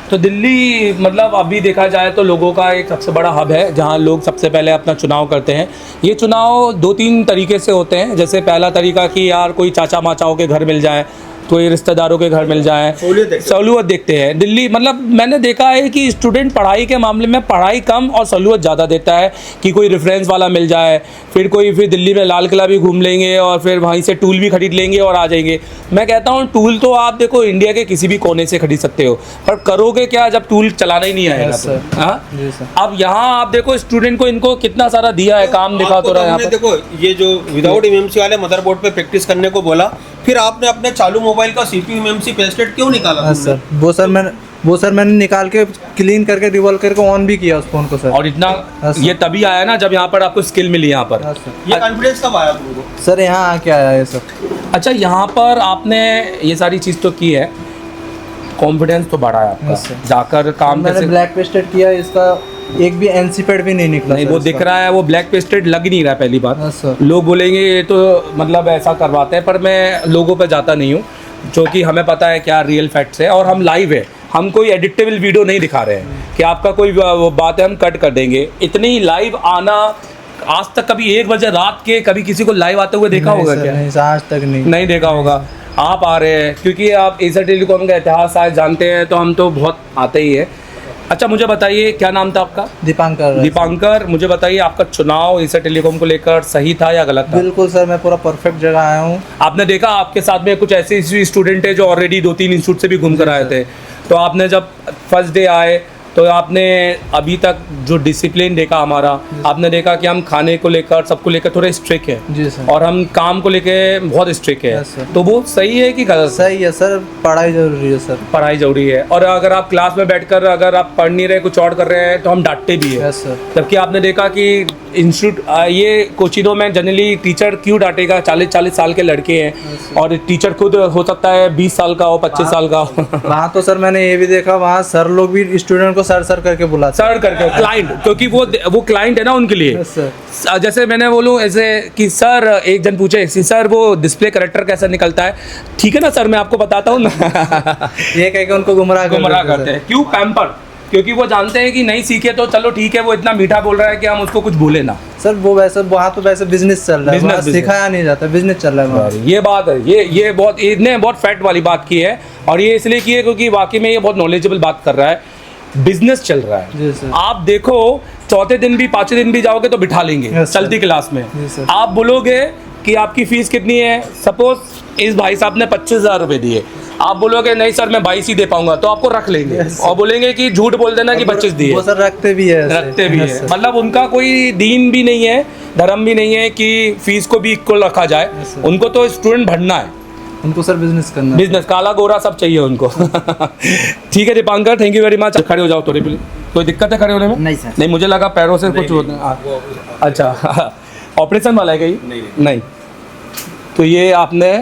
तो दिल्ली मतलब अभी देखा जाए तो लोगों का एक सबसे बड़ा हब है जहाँ लोग सबसे पहले अपना चुनाव करते हैं। ये चुनाव 2-3 तरीके से होते हैं। जैसे पहला तरीका कि यार कोई चाचा माचाओं के घर मिल जाए, कोई रिश्तेदारों के घर मिल जाए, सहूलियत देखते हैं। दिल्ली मतलब मैंने देखा है कि स्टूडेंट पढ़ाई के मामले में पढ़ाई कम और सहूलियत ज़्यादा देता है कि कोई रेफरेंस वाला मिल जाए, फिर दिल्ली में लाल किला भी घूम लेंगे और फिर वहीं से टूल भी खरीद लेंगे और आ जाएंगे। मैं कहता हूँ टूल तो आप देखो इंडिया के किसी भी कोने से खरीद सकते हो, पर करोगे क्या जब टूल चलाना ही नहीं आएगा? Yes, sir. तो हाँ, जी सर। अब यहाँ आप देखो स्टूडेंट को इनको कितना सारा दिया है, काम दिखा तो रहा है यहाँ पर। देखो ये जो विदाउट एमएमसी वाले मदरबोर्ड पे प्रैक्टिस करने को बोला, फिर आपने अपने चालू मोबाइल का CPU MMC पेस्टेड क्यों निकाला हाँ तुमने? सर वो सर मैंने निकाल के क्लीन करके रिवॉल्व करके ऑन भी किया उस फ़ोन को सर। और इतना हाँ, सर। ये तभी आया ना जब यहाँ पर आपको स्किल मिली यहाँ पर। हाँ, सर। ये कॉन्फिडेंस कब आया तुमको? सर यहाँ आके आया ये सब। अच्छा, यहाँ पर आपने ये सारी चीज़ तो की है, कॉन्फिडेंस तो बढ़ा है आपका, हाँ, सर। जाकर काम मैंने कैसे ब्लैक पेस्टेड किया, इसका एक भी NC पैड भी नहीं निकला नहीं, सर वो इसका। दिख रहा है, वो ब्लैक पेस्टेड लग नहीं रहा है पहली बात। हाँ, सर। लोग बोलेंगे ये तो मतलब ऐसा करवाते हैं, पर मैं लोगों पे जाता नहीं हूँ, जो कि हमें पता है क्या रियल फैक्ट्स है, और हम लाइव है, हम कोई एडिटेबल वीडियो नहीं दिखा रहे हैं कि आपका कोई वो बात है हम कट कर देंगे। इतनी लाइव आना आज तक कभी 1 बजे रात के कभी किसी को लाइव आते हुए देखा नहीं होगा सर, क्या? नहीं सर, आज तक नहीं। नहीं देखा होगा। आप आ रहे हैं क्योंकि आप एशिया टेलीकॉम का इतिहास आज जानते हैं, तो हम तो बहुत आते ही है। अच्छा, मुझे बताइए क्या नाम था आपका? दीपांकर। दीपांकर, मुझे बताइए आपका चुनाव एशिया टेलीकॉम को लेकर सही था या गलत था? बिल्कुल सर, मैं पूरा परफेक्ट जगह आया हूँ। आपने देखा आपके साथ में कुछ ऐसे स्टूडेंट है जो ऑलरेडी 2-3 इंस्टीट्यूट से भी घूम कर आए थे, तो आपने जब फर्स्ट डे आए तो आपने अभी तक जो डिसिप्लिन देखा हमारा, आपने देखा कि हम खाने को लेकर सबको लेकर थोड़े स्ट्रिक्ट है जी सर। और हम काम को लेकर बहुत स्ट्रिक्ट है, Yes, sir। तो वो सही है कि गलत? सही है सर, पढ़ाई जरूरी है सर। पढ़ाई जरूरी है, और अगर आप क्लास में बैठकर अगर आप पढ़ नहीं रहे कुछ और कर रहे हैं तो हम डांटते भी है। Yes sir. जबकि आपने देखा कि इंस्टीट्यूट ये कोचिनों में जनरली टीचर क्यों डांटेगा? 40-40 साल के लड़के हैं और टीचर खुद हो सकता है 20 साल का हो, 25 साल का हो। वहाँ तो सर मैंने ये भी देखा, वहाँ सर लोग भी स्टूडेंट को सर करके बुलाते सर करके क्लाइंट, क्योंकि वो क्लाइंट है ना उनके लिए। Yes, sir। जैसे मैंने बोलूँ ऐसे कि सर, एक जन पूछे सर वो डिस्प्ले करेक्टर कैसा निकलता है, ठीक है ना सर मैं आपको बताता हूँ ना। ये कह के उनको गुमराह करते हैं। क्यों? पैम्पर, क्योंकि वो जानते हैं कि नहीं सीखे तो चलो ठीक है, वो इतना मीठा बोल रहा है कि हम उसको कुछ बोले ना। सर वो वैसे वहाँ तो वैसे बिजनेस चल रहा है, वहाँ business। सिखाया नहीं जाता, बिजनेस चल रहा है वहाँ। ये बात है, ये बहुत इतने बहुत फैक्ट वाली बात की है, और ये इसलिए की है क्योंकि वाकई में ये बहुत नॉलेजेबल बात कर रहा है। बिजनेस चल रहा जी है, सर। आप देखो चौथे दिन भी 5वें दिन भी जाओगे तो बिठा लेंगे Yes, sir। चलती क्लास में। जी सर। आप बोलोगे कि आपकी फीस कितनी है, सपोज इस भाई साहब ने 25,000 रुपये दिए, आप बोलोगे नहीं सर मैं 22 ही दे पाऊंगा, तो आपको रख लेंगे। Yes, sir। और बोलेंगे कि झूठ बोल देना कि 25 दिए। वो सर रखते भी है ऐसे। रखते भी Yes, है, sir। मतलब उनका कोई दीन भी नहीं है, धर्म भी नहीं है कि फीस को भी इक्वल रखा जाए। Yes, sir। उनको तो स्टूडेंट भरना है, उनको सर बिजनेस करना है। बिजनेस काला गोरा सब चाहिए उनको। ठीक है Dipankar, thank you very much. खड़े हो जाओ थोड़ी प्लीज। कोई दिक्कत है खड़े होने में? नहीं सर। नहीं, मुझे लगा पैरों से कुछ होता है। अच्छा, ऑपरेशन वाला है कहीं? नहीं। तो ये आपने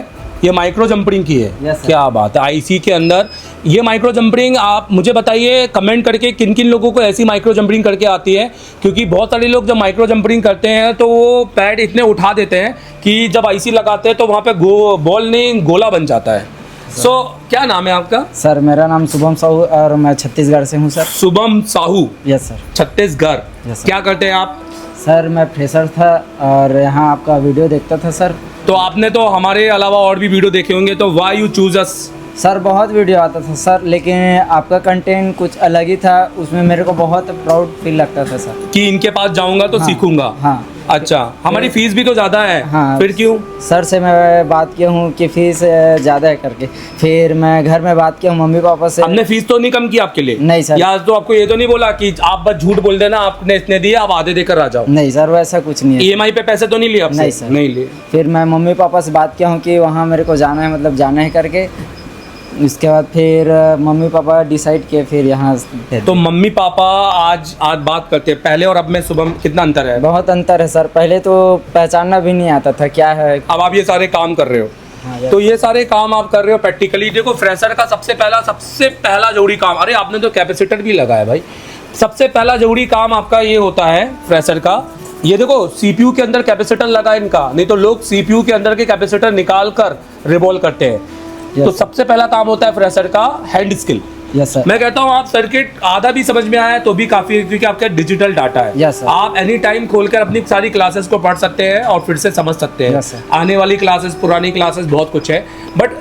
ये माइक्रो जंपरिंग की है? Yes, sir। क्या बात है, आईसी के अंदर ये माइक्रो जंपरिंग। आप मुझे बताइए कमेंट करके किन किन लोगों को ऐसी माइक्रो जंपरिंग करके आती है, क्योंकि बहुत सारे लोग जब माइक्रो जंपरिंग करते हैं तो वो पैड इतने उठा देते हैं कि जब आईसी लगाते हैं तो वहाँ पे बॉल नहीं गोला बन जाता है। सो क्या नाम है आपका? सर मेरा नाम शुभम साहू और मैं छत्तीसगढ़ से हूँ sir. Shubham Sahu, yes sir. Chhattisgarh. Yes, sir। क्या करते हैं आप? सर मैं फ्रेशर था और यहाँ आपका वीडियो देखता था सर। तो आपने तो हमारे अलावा और भी वीडियो देखे होंगे, तो why you choose us? Sir बहुत वीडियो आता था सर, लेकिन आपका कंटेंट कुछ अलग ही था, उसमें मेरे को बहुत प्राउड फील लगता था सर। कि इनके पास जाऊंगा तो हाँ, सीखूंगा। हाँ। अच्छा, हमारी फीस भी तो ज़्यादा है। हाँ। फिर क्यों? सर से मैं बात किया हूँ कि फीस ज़्यादा है करके, फिर मैं घर में बात किया हूँ मम्मी पापा से। हमने फीस तो नहीं कम की आपके लिए? नहीं सर। या तो आपको ये तो नहीं बोला कि आप बस झूठ बोल देना आपने इतने दिए आप आधे देकर आ जाओ? नहीं सर, वैसा कुछ नहीं है। ईएमआई पे पैसे तो नहीं लिए आपसे? नहीं सर। नहीं लिए। फिर मैं मम्मी पापा से बात किया हूँ कि वहाँ मेरे को जाना है, मतलब जाना है करके। उसके बाद फिर मम्मी पापा डिसाइड किए, फिर यहाँ तो मम्मी पापा आज बात करते हैं, पहले और अब में सुबह कितना अंतर है? बहुत अंतर है सर, पहले तो पहचानना भी नहीं आता था क्या है। अब आप ये सारे काम कर रहे हो। हाँ, तो ये सारे काम आप कर रहे हो प्रैक्टिकली। देखो फ्रेशर का सबसे पहला जरूरी काम, अरे आपने तो कैपेसिटर भी लगाया भाई, सबसे पहला जरूरी काम आपका ये होता है फ्रेशर का। ये देखो सीपीयू के अंदर कैपेसिटर लगा है इनका, नहीं तो लोग सीपीयू के अंदर के कैपेसिटर निकाल कर रिवॉल्व करते हैं। तो सबसे पहला काम होता है फ्रेशर का हैंड स्किल। Yes sir. मैं कहता हूँ आप सर्किट आधा भी समझ में आया तो भी काफी है, क्योंकि आपका डिजिटल डाटा है। Yes, sir। आप एनी टाइम खोलकर अपनी सारी क्लासेस को पढ़ सकते हैं और फिर से समझ सकते हैं। Yes, sir। आने वाली क्लासेस, पुरानी क्लासेस, बहुत कुछ है। बट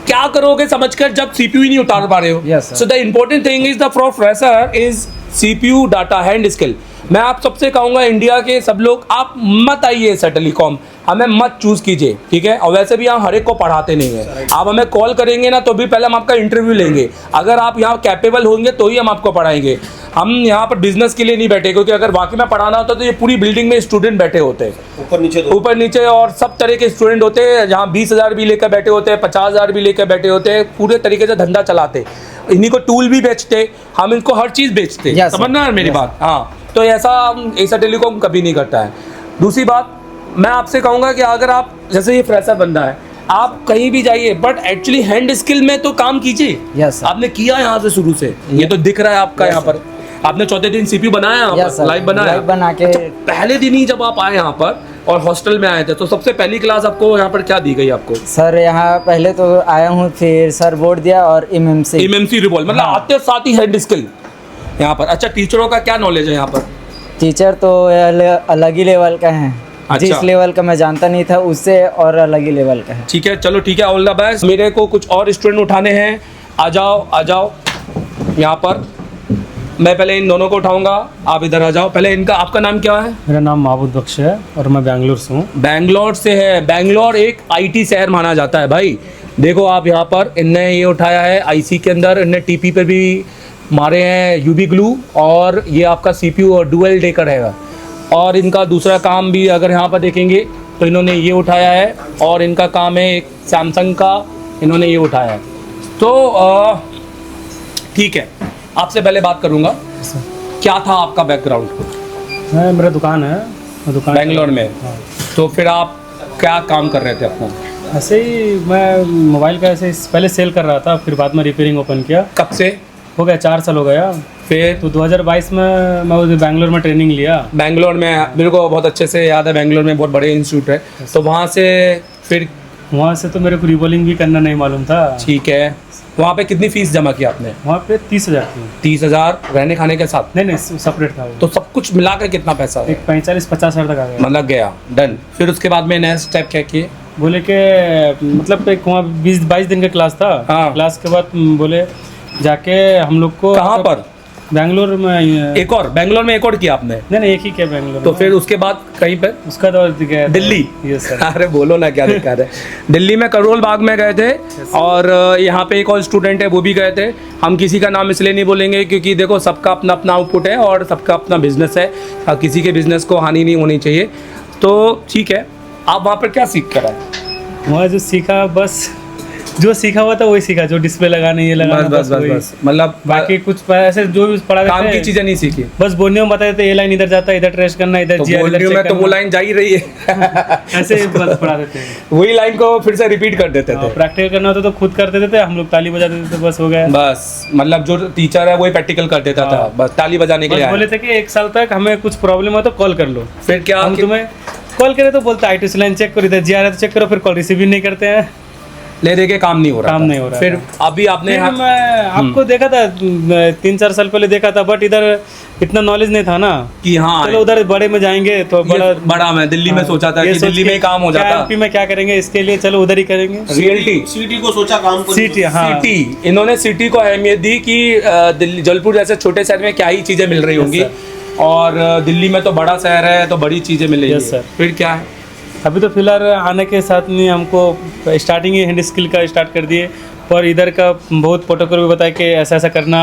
क्या करोगे समझकर जब सीपीयू ही नहीं उतार पा रहे हो? Yes, sir। So the important thing is the for fresher is CPU data hand skill. मैं आप सबसे कहूँगा इंडिया के सब लोग आप मत आइए एसर टेलीकॉम, हमें मत चूज़ कीजिए, ठीक है। और वैसे भी हम हर एक को पढ़ाते नहीं हैं, आप हमें कॉल करेंगे ना तो भी पहले हम आपका इंटरव्यू लेंगे, अगर आप यहाँ कैपेबल होंगे तो ही हम आपको पढ़ाएंगे। हम यहाँ पर बिजनेस के लिए नहीं बैठे, क्योंकि अगर वाकई में पढ़ाना होता तो ये पूरी बिल्डिंग में स्टूडेंट बैठे होते हैं, ऊपर नीचे और सब तरह के स्टूडेंट होते हैं, जहाँ 20,000 भी लेकर बैठे होते हैं, 50,000 भी लेकर बैठे होते हैं, पूरे तरीके से धंधा चलाते, इन्हीं को टूल भी बेचते, हम इनको हर चीज़ बेचते, समझना है मेरी बात। हाँ, तो ऐसा एसर टेलीकॉम कभी नहीं करता है। दूसरी बात मैं आपसे कहूँगा कि अगर आप जैसे ये फ्रेशर बंदा है, आप कहीं भी जाइए बट एक्चुअली हैंड स्किल में तो काम कीजिए। Yes, sir. आपने किया यहाँ से शुरू से, ये तो दिख रहा है आपका यहाँ पर, आपने चौथे दिन सीपीयू बनाया यहाँ Yes, पर, sir. लाइव बनाया, Live बना के अच्छा, पहले दिन ही जब आप आए यहाँ पर और हॉस्टल में आए थे तो सबसे पहली क्लास आपको यहाँ पर क्या दी गई आपको? सर यहाँ पहले तो आया हूँ, फिर सर बोर्ड दिया और एमएमसी रिवॉल्व, मतलब आते साथ ही हैंड स्किल यहाँ पर। अच्छा, टीचरों का क्या नॉलेज है यहाँ पर? टीचर तो अलग ही लेवल का है, अच्छा। जिस लेवल का मैं जानता नहीं था उससे और अलग ही लेवल का है। ठीक है, चलो ठीक है, ऑल द बेस्ट। मेरे को कुछ और स्टूडेंट उठाने हैं, आ जाओ यहाँ पर। मैं पहले इन दोनों को उठाऊंगा, आप इधर आ जाओ। पहले इनका, आपका नाम क्या है? मेरा नाम महबूद बख्श है और मैं बेंगलोर से हूँ। बेंगलोर से है। बेंगलोर एक आईटी शहर माना जाता है भाई। देखो आप यहाँ पर, इनने ये उठाया है आईसी के अंदर, इनने टीपी पे भी मारे हैं यूवी ग्लू, और ये आपका सीपीयू और डुअल डेकर है। और इनका दूसरा काम भी अगर यहाँ पर देखेंगे तो इन्होंने ये उठाया है, और इनका काम है एक सैमसंग का, इन्होंने ये उठाया है। तो ठीक है, आपसे पहले बात करूँगा, क्या था आपका बैकग्राउंड? मेरा दुकान है, दुकान बेंगलोर में। तो फिर आप क्या काम कर रहे थे अपना? ऐसे ही मैं मोबाइल का ऐसे पहले सेल कर रहा था, फिर बाद में रिपेयरिंग ओपन किया। कब से? हो गया 4 साल हो गया। फिर तो 2022 में मैं उधर बेंगलोर में ट्रेनिंग लिया। बेंगलोर में मेरे को बहुत अच्छे से याद है, बेंगलोर में बहुत बड़े इंस्टीट्यूट है, तो वहाँ से फिर? वहाँ से तो मेरे को रिबॉलिंग भी करना नहीं मालूम था। ठीक है, वहाँ पे कितनी फीस जमा की आपने? वहाँ पे 30,000 थी। 30,000 रहने खाने के साथ? नहीं, सेपरेट था वो। तो सब कुछ मिलाकर कितना पैसा? एक 45-50 हज़ार तक आ गया। मतलब गया, डन। फिर उसके बाद में नेक्स्ट स्टेप क्या किए? बोले कि मतलब एक वहाँ 20-22 दिन का क्लास था। हाँ। क्लास के बाद बोले जाके हम लोग को। कहाँ पर? बेंगलोर में। एक और बेंगलोर में एक और किया आपने? नहीं, एक ही किया बेंगलोर। तो फिर उसके बाद कहीं पर? उसका तो गया दिल्ली। Yes sir. अरे बोलो ना, क्या दिक्कत है। दिल्ली में करोल बाग में गए थे, और यहाँ पे एक और स्टूडेंट है वो भी गए थे। हम किसी का नाम इसलिए नहीं बोलेंगे क्योंकि देखो सबका अपना अपना आउटपुट है और सबका अपना बिजनेस है, किसी के बिजनेस को हानि नहीं होनी चाहिए। तो ठीक है, आप वहाँ पर क्या सीख कर आए? वहाँ जो सीखा, बस जो सीखा हुआ था वही सीखा, जो डिस्प्ले लगाना, ये लगाना, बस मतलब बाकी कुछ ऐसे जो भी पढ़ा काम की चीजें नहीं सीखी। बस बोलने में बताते थे, ये लाइन इधर जाता है, इधर ट्रेस करना, इधर तो GR बोलने में तो वो लाइन जा ही रही है। ऐसे बस पढ़ा देते हैं। वही लाइन को फिर से रिपीट कर देते थे। प्रैक्टिकल करना होता तो खुद करते थे, हम लोग ताली बजा देते थे, बस हो गया। बस मतलब जो टीचर है वही प्रैक्टिकल कर देता था, बस ताली बजाने के लिए बोले थे कि 1 साल तक हमें कुछ प्रॉब्लम हो तो कॉल कर लो। फिर क्या हम तुम्हें कॉल करे तो बोलते IT लाइन चेक करो, इधर GR है तो चेक करो, फिर कॉल रिसीव भी नहीं करते हैं, ले दे के काम नहीं हो रहा, काम नहीं हो रहा। फिर अभी आपने फिर मैं आपको देखा था 3-4 साल पहले देखा था, बट इधर इतना नॉलेज नहीं था ना कि हाँ चलो उधर बड़े में जाएंगे तो बड़ा मैं दिल्ली में सोचा था कि दिल्ली में ही काम हो जाता, MP में क्या करेंगे, इसके लिए चलो उधर ही करेंगे। रियलिटी सिटी को सोचा काम को। सिटी, हाँ सिटी, इन्होंने सिटी को अहमियत दी कि दिल्ली, जलपुर जैसे छोटे शहर में क्या ही चीजें मिल रही होंगी, और दिल्ली में तो बड़ा शहर है तो बड़ी चीजें मिलेंगी। Yes sir. फिर क्या है? अभी तो फिलहाल आने के साथ में हमको स्टार्टिंग ही हैंड स्किल का स्टार्ट कर दिए, पर इधर का बहुत प्रोटोकॉल भी बताया कि ऐसा ऐसा करना।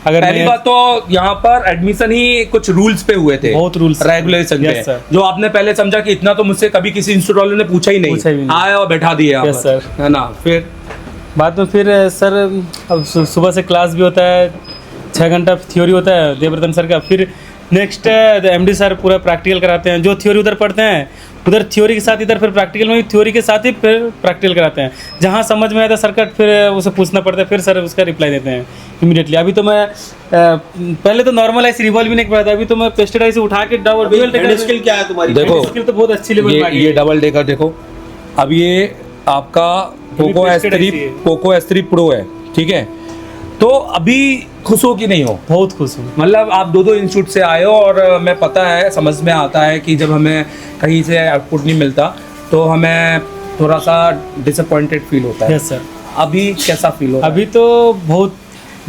अगर पहली बात तो यहाँ पर एडमिशन ही कुछ रूल्स पे हुए थे, बहुत रूल्स रेगुलेशन Yes, पे, sir. जो आपने पहले समझा कि इतना तो मुझसे कभी किसी इंस्टीट्यूट वालों ने पूछा ही नहीं, आया और बैठा दिया यहाँ Yes, पर, sir. है ना। फिर बाद में फिर सर अब सुबह से क्लास भी होता है, 6 घंटा थ्योरी होता है देवव्रतन सर का, फिर नेक्स्ट MD सर पूरा प्रैक्टिकल कराते हैं। जो थ्योरी उधर पढ़ते हैं उधर थ्योरी के साथ इधर फिर प्रैक्टिकल में भी थ्योरी के साथ ही फिर प्रैक्टिकल कराते हैं। जहाँ समझ में आता सर्किट फिर उसे पूछना पड़ता है, फिर सर उसका रिप्लाई देते हैं इमीडिएटली। अभी तो मैं पहले तो नॉर्मल ऐसे रिवॉल्व भी नहीं पढ़ा था, अभी तो मैं पेस्टिसाइड से उठा के डबल स्किल क्या है तुम्हारी? देखो स्किल तो बहुत अच्छी लेवल में ये डबल डेकर देखो, अब ये आपका पोको S3 प्रो है, ठीक है। तो अभी खुश हो कि नहीं हो? बहुत खुश हूँ। मतलब आप दो इंस्टीट्यूट से आए हो, और मैं पता है, समझ में आता है कि जब हमें कहीं से आउटपुट नहीं मिलता तो हमें थोड़ा सा डिसअपॉइंटेड फील होता है। Yes sir. अभी कैसा फील हो रहा है? अभी तो बहुत,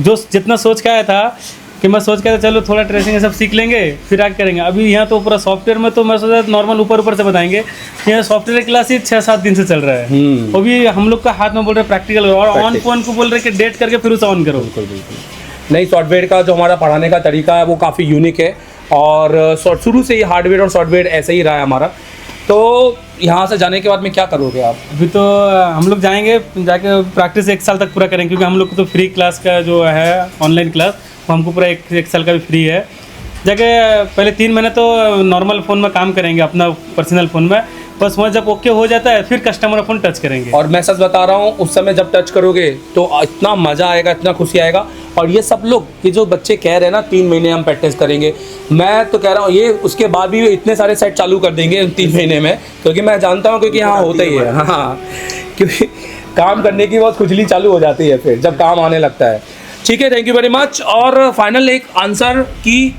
जो जितना सोच के आया था कि मैं सोच के चलो थोड़ा ट्रेसिंग सब सीख लेंगे फिर आगे करेंगे। अभी यहाँ तो पूरा सॉफ्टवेयर में तो मैं सोचा नॉर्मल ऊपर से बताएंगे, यहाँ सॉफ्टवेयर क्लास ही 6-7 दिन से चल रहा है। वो भी हम लोग का हाथ में बोल रहे प्रैक्टिकल और ऑन फोन को बोल रहे कि डेट करके फिर उसे ऑन करो। नहीं, सॉफ्टवेयर का जो हमारा पढ़ाने का तरीका है वो काफ़ी यूनिक है और शुरू से ही हार्डवेयर और सॉफ्टवेयर ऐसे ही रहा है हमारा। तो यहाँ से जाने के बाद में क्या करोगे आप? अभी तो हम लोग जाएंगे, जाके प्रैक्टिस 1 साल तक पूरा करेंगे, क्योंकि हम लोग को तो फ्री क्लास का जो है ऑनलाइन क्लास वो हमको पूरा एक साल का भी फ्री है। जाके पहले 3 महीने तो नॉर्मल फ़ोन में काम करेंगे अपना पर्सनल फ़ोन में, बस वहाँ जब ओके हो जाता है फिर कस्टमर फ़ोन टच करेंगे। और मैं सच बता रहा हूँ, उस समय जब टच करोगे तो इतना मज़ा आएगा, इतना खुशी आएगा। और ये सब लोग, ये जो बच्चे कह रहे हैं ना 3 महीने हम प्रैक्टिस करेंगे, मैं तो कह रहा हूँ ये उसके बाद भी इतने सारे सेट चालू कर देंगे 3 महीने में, क्योंकि मैं जानता हूँ, क्योंकि यहाँ होता ही है। हाँ, क्योंकि काम करने की बहुत खुजली चालू हो जाती है फिर जब काम आने लगता है। ठीक है, थैंक यू वेरी मच। और फाइनल एक आंसर कि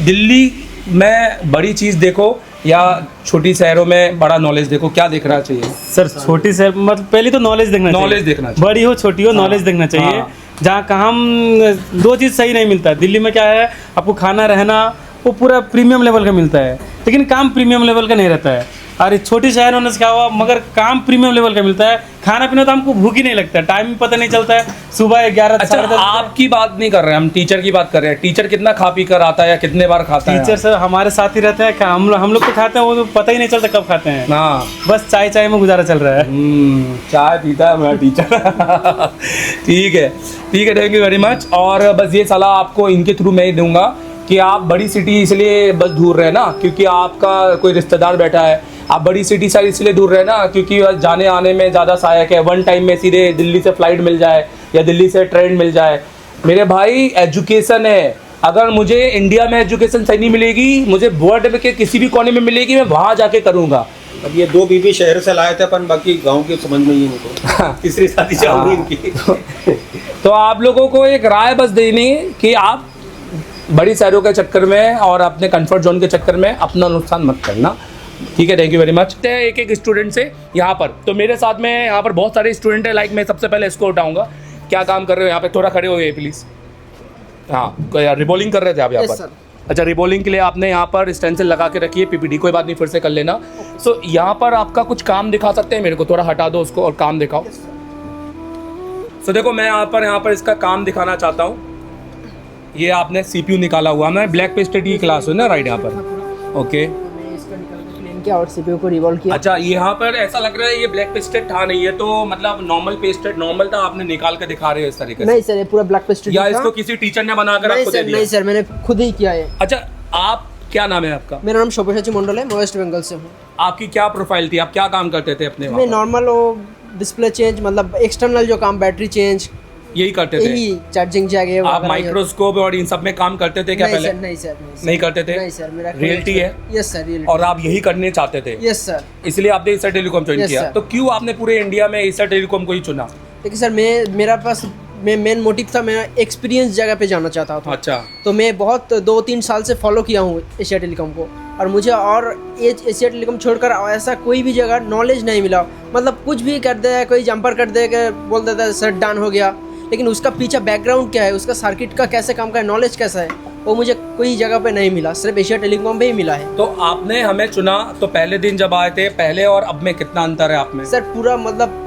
दिल्ली में बड़ी चीज़ देखो या छोटी शहरों में बड़ा नॉलेज देखो, क्या देखना चाहिए? सर छोटी से मतलब पहले तो नॉलेज देखना चाहिए, बड़ी हो छोटी हो नॉलेज देखना चाहिए। हाँ। जहाँ काम 2 चीज़ सही नहीं मिलता। दिल्ली में क्या है, आपको खाना रहना वो पूरा प्रीमियम लेवल का मिलता है, लेकिन काम प्रीमियम लेवल का नहीं रहता है। और छोटी शहर होने से क्या हुआ, मगर काम प्रीमियम लेवल का मिलता है, खाना पीना तो हमको भूख ही नहीं लगता है, टाइम भी पता नहीं चलता है, सुबह 11। अच्छा, आपकी बात नहीं कर रहे हैं हम, टीचर की बात कर रहे हैं। टीचर कितना खा पी कर आता है या कितने बार खाता है? टीचर सर हमारे साथ ही रहते हैं, हम लोग तो खाते हैं वो तो पता ही नहीं चलता कब खाते हैं। हाँ, बस चाय में गुजारा चल रहा है। चाय पीता है मेरा टीचर। ठीक है, थैंक यू वेरी मच। और बस ये सलाह आपको इनके थ्रू मैं ही दूंगा कि आप बड़ी सिटी इसलिए बस दूर रहे ना क्योंकि आपका कोई रिश्तेदार बैठा है। आप बड़ी सिटी से इसलिए दूर रहे ना क्योंकि जाने आने में ज़्यादा सहायक है। वन टाइम में सीधे दिल्ली से फ्लाइट मिल जाए या दिल्ली से ट्रेन मिल जाए। मेरे भाई, एजुकेशन है, अगर मुझे इंडिया में एजुकेशन सही नहीं मिलेगी, मुझे वर्ल्ड के किसी भी कोने में मिलेगी, मैं वहाँ जाके करूँगा। अब ये 2 बीबी शहर से लाए थे अपन, बाकी गांव के समझ में ही नहीं को। तीसरी शादी चल रही इनकी। तो आप लोगों को एक राय बस देनी है कि आप बड़ी शहरों के चक्कर में और अपने कंफर्ट जोन के चक्कर में अपना नुकसान मत करना। ठीक है, थैंक यू वेरी मच। एक स्टूडेंट से यहाँ पर, तो मेरे साथ में यहाँ पर बहुत सारे स्टूडेंट हैं। लाइक मैं सबसे पहले इसको उठाऊंगा। क्या काम कर रहे हो यहाँ पे? थोड़ा खड़े हो गए प्लीज़। हाँ, रिबॉलिंग कर रहे थे आप यहाँ पर? अच्छा, रिबॉलिंग के लिए आपने यहाँ पर स्टेंसिल लगा के रखी है, पीपीडी। कोई बात नहीं, फिर से कर लेना। सो यहाँ पर आपका कुछ काम दिखा सकते हैं मेरे को? थोड़ा हटा दो उसको और काम दिखाओ। सो देखो, मैं यहाँ पर इसका काम दिखाना चाहता हूँ। ये आपने CPU निकाला हुआ, मैं ब्लैक पेस्टेड की क्लास है ना, राइट? यहाँ पर ओके, किया और CPU को रिवॉल्व किया। अच्छा, यहाँ पर ऐसा लग रहा है ये ब्लैक पेस्टेड था नहीं, ये तो मतलब नॉर्मल पेस्टेड नॉर्मल था, आपने निकाल के दिखा रहे हो इस तरीके से? नहीं सर, ये पूरा ब्लैक पेस्टेड या इसको किसी टीचर ने बनाकर आपको दे दिया? नहीं सर, मैंने खुद ही किया है। अच्छा, आप क्या नाम है आपका? मेरा नाम सब्यसाची मंडल है, मैं वेस्ट बंगाल से हूँ। आपकी क्या प्रोफाइल थी? आप क्या काम करते थे अपने? मैं नॉर्मल वो डिस्प्ले चेंज, मतलब एक्सटर्नल जो काम, बैटरी चेंज, यही करते थे? यही चार्जिंग जगह। आप माइक्रोस्कोप और इन सब में काम करते थे क्या पहले? नहीं सर, नहीं करते थे? नहीं सर, मेरा रियलिटी है। Yes sir, reality. और आप यही करने चाहते थे? Yes sir. इसलिए आपने ईसा टेलीकॉम ज्वाइन किया। तो क्यों आपने पूरे इंडिया में ईसा टेलीकॉम को ही चुना? देखिए सर, मेरा पास मेन मोटिव था, मैं एक्सपीरियंस जगह पे जाना चाहता था। अच्छा, तो मैं बहुत 2-3 साल से फॉलो किया हूँ एशिया टेलीकॉम को, और मुझे और एशिया टेलीकॉम छोड़कर ऐसा कोई भी जगह नॉलेज नहीं मिला। मतलब कुछ भी कर दे, कोई जंपर कर दे के बोल देता है शट डाउन हो गया, लेकिन उसका पीछे बैकग्राउंड क्या है, उसका सर्किट का कैसे काम का है, नॉलेज कैसा है, वो मुझे कोई जगह पे नहीं मिला, सिर्फ एशिया टेलीकॉम पे ही मिला है। तो आपने हमें चुना, तो पहले दिन जब आए थे, पहले और अब में कितना अंतर है आप में? सर पूरा मतलब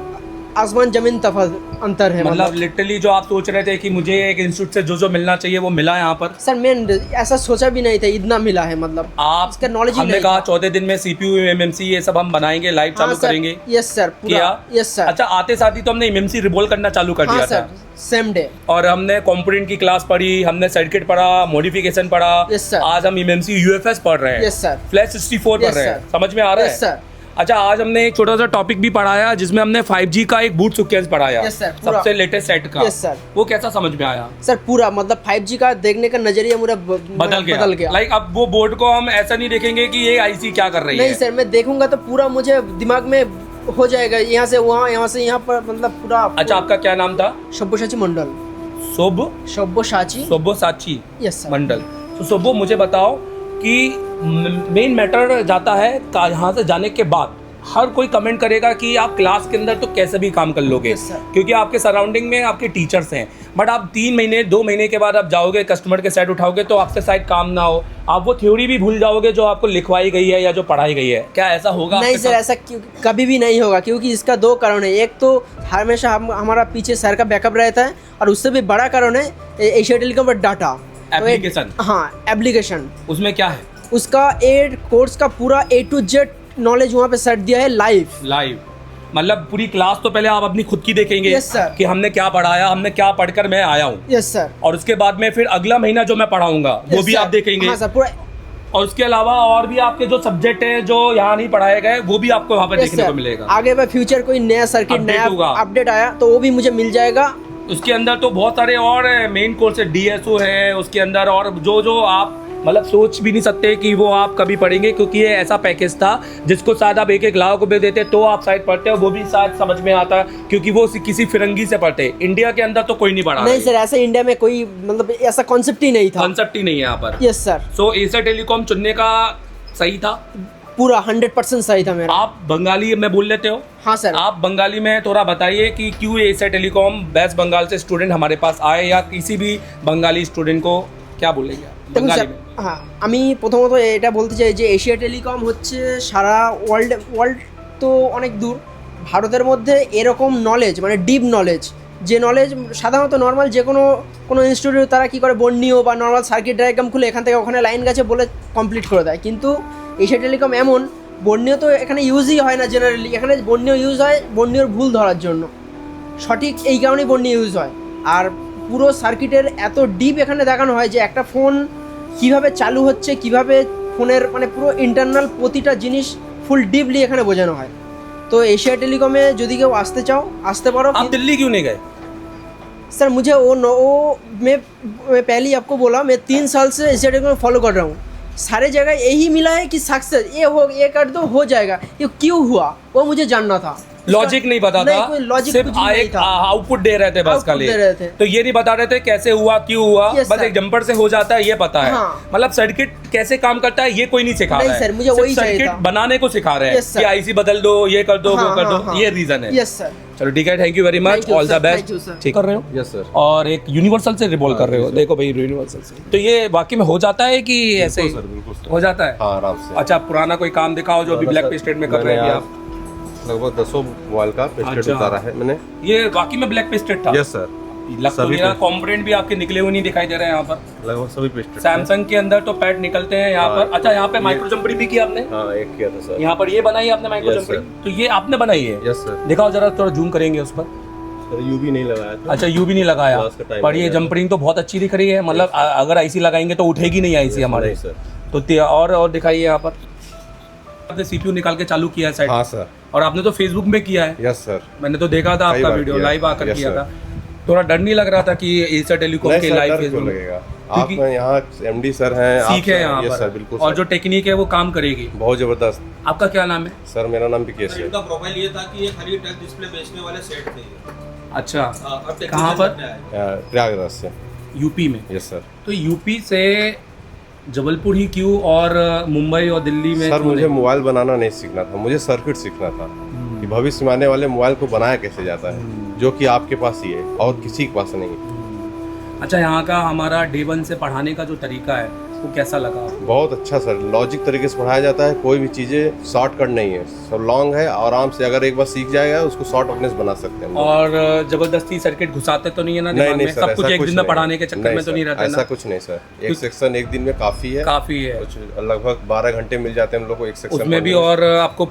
आसमान जमीन तफात अंतर है। मतलब लिटरली जो आप सोच रहे थे कि मुझे एक इंस्टीट्यूट से जो मिलना चाहिए वो मिला यहाँ पर? सर मैं ऐसा सोचा भी नहीं था, इतना मिला है। मतलब आप इसका नॉलेज हमने कहा 14 दिन में CPU MMC ये सब हम बनाएंगे, लाइव चालू करेंगे। यस सर, किया? Yes sir. अच्छा, आते साथ ही तो हमने MMC रिवॉल्व करना चालू कर दिया था सेम डे, और हमने कंपोनेंट की क्लास पढ़ी, हमने सर्किट पढ़ा, मॉडिफिकेशन पढ़ा। Yes sir. आज हम MMC UFS पढ़ रहे हैं। Yes sir. फ्लैश 64 पढ़ रहे हैं। समझ में आ रहा है? Yes sir. अच्छा, आज हमने एक छोटा सा टॉपिक भी पढ़ाया जिसमें हमने 5G का एक बूट सीक्वेंस पढ़ाया। यस सर, सबसे लेटेस्ट सेट का। Yes sir. वो कैसा समझ में आया? सर पूरा मतलब 5G का देखने का नजरिया मेरा बदल गया। लाइक अब वो बोर्ड को हम ऐसा नहीं देखेंगे कि ये IC क्या कर रही है। नहीं सर, मैं देखूंगा तो पूरा मुझे दिमाग में हो जाएगा, यहाँ से वहाँ, यहाँ से यहाँ पर, मतलब पूरा। अच्छा, आपका क्या नाम था? सब्यसाची मंडल। Sabyasachi yes sir. मंडल। तो सब्बो, मुझे बताओ कि मेन मैटर जाता है यहाँ से जाने के बाद हर कोई कमेंट करेगा कि आप क्लास के अंदर तो कैसे भी काम कर लोगे, Yes, sir. क्योंकि आपके सराउंडिंग में आपके टीचर्स हैं। बट आप 3 महीने 2 महीने के बाद आप जाओगे कस्टमर के साइड उठाओगे तो आपसे शायद काम ना हो, आप वो थ्योरी भी भूल जाओगे जो आपको लिखवाई गई है या जो पढ़ाई गई है। क्या ऐसा होगा? नहीं आपके सर, साथ? ऐसा कभी भी नहीं होगा, क्योंकि इसका 2 कारण है। एक तो हमेशा हमारा पीछे सर का बैकअप रहता है, और उससे भी बड़ा कारण है एशिया टेलीकॉम पर डाटा एप्लीकेशन। हाँ, एप्लीकेशन। उसमें क्या है? उसका कोर्स का पूरा A to Z नॉलेज वहाँ पे सेट दिया है लाइव। मतलब पूरी क्लास तो पहले आप अपनी खुद की देखेंगे। Yes, sir. कि हमने क्या पढ़ाया, हमने क्या पढ़कर मैं आया हूँ। Yes sir. और उसके बाद में फिर अगला महीना जो मैं पढ़ाऊंगा वो भी आप देखेंगे। हाँ सर, पूरा। और उसके अलावा और भी आपके जो सब्जेक्ट है जो यहाँ नहीं पढ़ाए गए वो भी आपको वहाँ पर Yes, देखने sir. को मिलेगा। आगे में फ्यूचर कोई नया सर्किट Update नया होगा। अपडेट आया तो वो भी मुझे मिल जाएगा। उसके अंदर तो बहुत सारे और मेन कोर्स है, DSO है उसके अंदर, और जो आप मतलब सोच भी नहीं सकते कि वो आप कभी पढ़ेंगे, क्योंकि ये ऐसा पैकेज था जिसको शायद आप 1-1 लाख रुपए देते तो आप शायद पढ़ते हो, वो भी शायद समझ में आता, क्योंकि वो किसी फिरंगी से पढ़ते। इंडिया के अंदर तो कोई नहीं पढ़ा। नहीं सर, ऐसा इंडिया में कोई मतलब ऐसा कॉन्सेप्ट ही नहीं था। कॉन्सेप्ट ही नहीं है यहाँ पर। Yes sir. सो एशिया टेलीकॉम चुनने का सही था, पूरा 100% सही था मेरा। आप बंगाली में बोल लेते हो? हाँ सर। आप बंगाली में थोड़ा बताइए कि क्यों एशिया टेलीकॉम वेस्ट बंगाल से स्टूडेंट हमारे पास आए, या किसी भी बंगाली स्टूडेंट को क्या बोलेंगे দেখুন बंगाली স্যার, में? হ্যাঁ আমি প্রথমত এটা বলতে চাই যে এশিয়া টেলিকম হচ্ছে সারা ওয়ার্ল্ড তো অনেক দূর, ভারতের মধ্যে এরকম নলেজ মানে ডিপ নলেজ, যে নলেজ সাধারণত নর্মাল যে কোনো ইনস্টিটিউট তারা কী করে বর্ণীয় বা নর্মাল সার্কিট ডায়াগ্রাম খুলে এখান থেকে ওখানে লাইন গেছে বলে কমপ্লিট করে দেয়, কিন্তু এশিয়া টেলিকম এমন বর্ণীয় তো এখানে ইউজই হয় না জেনারেলি, এখানে বর্ণীয় ইউজ হয় বর্ণীয়র ভুল ধরার জন্য, সঠিক এই কারণেই বর্ণীয় ইউজ হয়। আর পুরো সার্কিটের এত ডিপ এখানে দেখানো হয় যে একটা ফোন কিভাবে চালু হচ্ছে, কিভাবে ফোনের মানে পুরো ইন্টারনাল প্রতিটা জিনিস ফুল ডিপলি এখানে বোঝানো হয়। তো এশিয়া টেলিকমে যদি কেউ আসতে চাও আসতে পারো। आप दिल्ली क्यों नहीं गए? सर मुझे मैं पहले ही आपको बोला, मैं 3 साल से एशिया टेलीकॉम फॉलो कर रहा हूँ, सारे जगह यही मिला है कि सक्सेस ये कर दो हो जाएगा, ये क्यों हुआ वो मुझे जानना था। लॉजिक नहीं पता नहीं, था, कोई logic सिर्फ कुछ भी नहीं था। आउटपुट दे रहे थे बस Output खाली। दे रहे थे। तो ये नहीं बता रहे थे कैसे हुआ क्यों हुआ, Yes, बस sir. एक जंपर से हो जाता है ये पता है। हाँ। मतलब सर्किट कैसे काम करता है ये कोई नहीं सिखा नहीं रहा है। sir, मुझे वही चाहिए सर्किट था। बनाने को सिखा रहे हैं Yes, sir. कि आईसी बदल दो, ये कर दो, वो हाँ, कर दो, हाँ, हाँ। ये रीजन है। Yes sir. चलो ठीक है, thank you very much, Thank you, all the sir. Best. Thank you, sir. ठीक कर रहे हो? Yes sir. और एक यूनिवर्सल से रिवॉल्व कर रहे हो, देखो भाई यूनिवर्सल से, तो ये वाकई में हो जाता है कि ऐसे ही सर बिल्कुल सर। हो जाता है? हाँ आराम से। अच्छा, पुराना कोई काम दिखाओ जो अभी ब्लैक पेस्टेड में कर रहे हैं अभी आप। लगभग 10 मोबाइल का पेस्टेड अच्छा। उतारा है मैंने। ये वाकई में ब्लैक पेस्टेड था? Yes sir. लग तो सभी मेरा पे- कॉम्पोनेंट भी आपके निकले हुए नहीं दिखाई दे रहे हैं यहाँ पर। लगभग सभी पेस्टेड। सैमसंग के अंदर तो पैड निकलते हैं यहाँ हाँ, पर। अच्छा, यहाँ पे ये- माइक्रो जंपरी भी की आपने? हाँ एक किया था सर। यहाँ पर ये बनाई आपने माइक्रो Yes, जंपरी? sir. तो ये आपने बनाई है? Yes sir. दिखाओ जरा, थोड़ा जूम करेंगे उस पर। सर यू भी नहीं लगाया था। अच्छा, यू भी नहीं लगाया, Glass का time पर ये लगाया था। जंपरिंग तो बहुत अच्छी दिख रही है। मतलब अगर आईसी लगाएंगे तो उठेगी नहीं आईसी हमारे। नहीं सर। तो और दिखाइए यहाँ पर। आपने सीपीयू निकाल के चालू किया है साइड? हाँ सर। और आपने तो फेसबुक में किया है? Yes sir. मैंने तो देखा था कई आपका बार वीडियो, किया। लाइव आकर Yes, किया sir. था। थोड़ा डर नहीं लग रहा था कि एशिया टेलीकॉम नहीं के सर, लाइव डर क्यों फेसबुक लगेगा? आप क्योंकि- यहाँ एमडी सर हैं। आप सीख है सर- यहाँ Yes, पर सर बिल्कुल और सर। जो टेक्निक है वो काम करेगी। बहुत जबरदस्त। आपका क्या नाम है? सर मेरा नाम विकेश है। इनका प्रोफाइल ये था कि ये खाली टच डिस्प्ले बेचने वाले सेट थे ये। अच्छा, अब कहाँ पर? technician बनने आए। प्रयागराज से। यूपी में? Yes sir. तो यूपी से जबलपुर ही क्यों, और मुंबई और दिल्ली में सर क्यों मुझे नहीं? मोबाइल बनाना नहीं सीखना था, मुझे सर्किट सीखना था कि भविष्य में आने वाले मोबाइल को बनाया कैसे जाता है, जो कि आपके पास ही है और किसी के पास नहीं। अच्छा, यहाँ का हमारा डे 1 से पढ़ाने का जो तरीका है वो कैसा लगा? बहुत अच्छा सर, लॉजिक तरीके से पढ़ाया जाता है, कोई भी चीज़ें शॉर्टकट नहीं है, सब लॉन्ग है, आराम से अगर एक बार सीख जाएगा उसको शॉर्ट अपने से बना सकते हैं। और जबरदस्ती सर्किट घुसाते तो नहीं है ना नहीं दिमाग नहीं में? सर, सब ऐसा कुछ एक दिन में नहीं। पढ़ाने के चक्कर में तो सर, नहीं रहता ऐसा ना? कुछ नहीं सर, एक सेक्शन एक दिन में काफ़ी है, काफ़ी है। कुछ लगभग 12 घंटे मिल जाते हैं हम लोग को एक सेक्शन। उसमें भी और आपको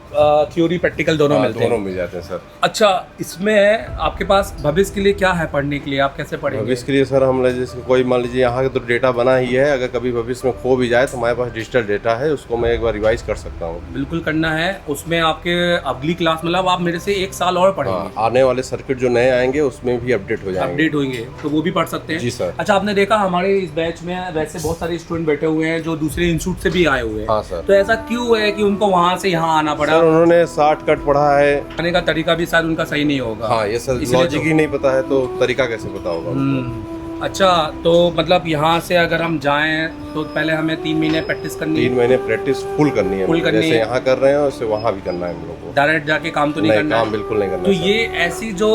थ्योरी प्रैक्टिकल दोनों मिलते दोनों हैं? मिल जाते हैं सर। अच्छा, इसमें आपके पास भविष्य के लिए क्या है पढ़ने के लिए, आप कैसे पढ़ेंगे? भविष्य के लिए सर हम जैसे कोई मान लीजिए यहाँ का तो डेटा बना ही है, अगर कभी भविष्य में खो भी जाए तो हमारे पास डिजिटल डेटा है, उसको मैं एक बार रिवाइज कर सकता हूँ। बिल्कुल करना है उसमें। आपके अगली क्लास मतलब आप मेरे से 1 साल और पढ़ेंगे? हाँ, आने वाले सर्किट जो नए आएंगे उसमें भी अपडेट हो जाएंगे। अपडेट होंगे तो वो भी पढ़ सकते हैं? जी सर। अच्छा, आपने देखा हमारे इस बैच में वैसे बहुत सारे स्टूडेंट बैठे हुए हैं जो दूसरे इंस्टीट्यूट से भी आए हुए हैं। हाँ सर। तो ऐसा क्यों है कि उनको वहाँ से यहाँ आना पड़ा? सर उन्होंने शॉर्टकट पढ़ा है, आने का तरीका भी शायद उनका सही नहीं होगा। हाँ ये सर इसलिए लॉजिक तो- ही नहीं पता है तो तरीका कैसे पता होगा उनको? अच्छा, तो मतलब यहाँ से अगर हम जाएं तो पहले हमें 3 महीने प्रैक्टिस करनी 3 महीने प्रैक्टिस फुल करनी है, फुल करनी जैसे है। यहाँ कर रहे हैं वैसे वहाँ भी करना है हम लोग को। डायरेक्ट जाके काम तो नहीं करना काम है? बिल्कुल नहीं करना तो है सर। ये ऐसी जो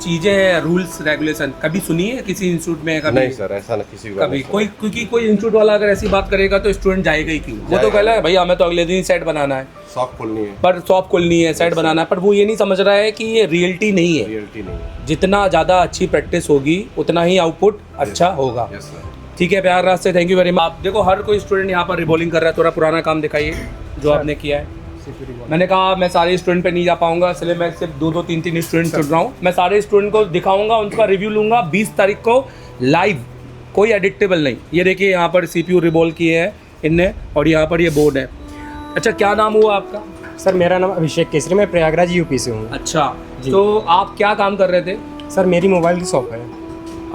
चीजें हैं, रूल्स रेगुलेशन, कभी सुनी है किसी इंस्टीट्यूट में? कभी नहीं सर, ऐसा ना किसी को कभी कोई, क्योंकि कोई इंस्टीट्यूट वाला अगर ऐसी बात करेगा तो स्टूडेंट जाएगा ही क्यों? वो तो कहला है भैया हमें तो अगले दिन ही सेट बनाना है, शॉप खोलनी है, पर शॉप खोलनी है, सेट बनाना है, पर वो ये नहीं समझ रहा है कि ये रियलिटी नहीं है। रियलिटी नहीं है। जितना ज़्यादा अच्छी प्रैक्टिस होगी उतना ही आउटपुट अच्छा होगा। Yes sir. ठीक है, प्यार रास्ते, थैंक यू वेरी मच। आप देखो हर कोई स्टूडेंट यहाँ पर रिबॉलिंग कर रहा है, थोड़ा पुराना काम दिखाइए जो आपने किया है। मैंने कहा मैं सारे स्टूडेंट पे नहीं जा पाऊंगा, इसलिए मैं सिर्फ 2-2 3-3 स्टूडेंट चुन रहा हूँ। मैं सारे स्टूडेंट को दिखाऊंगा, उनका रिव्यू लूंगा 20 तारीख को लाइव, कोई एडिक्टेबल नहीं। ये देखिए यहाँ पर CPU रिबॉल किए हैं इनने, और यहाँ पर ये बोर्ड है। अच्छा, क्या नाम हुआ आपका? सर मेरा नाम अभिषेक केसरी, मैं प्रयागराज यूपी से हूँ। अच्छा, तो आप क्या काम कर रहे थे? सर मेरी मोबाइल की शॉप है।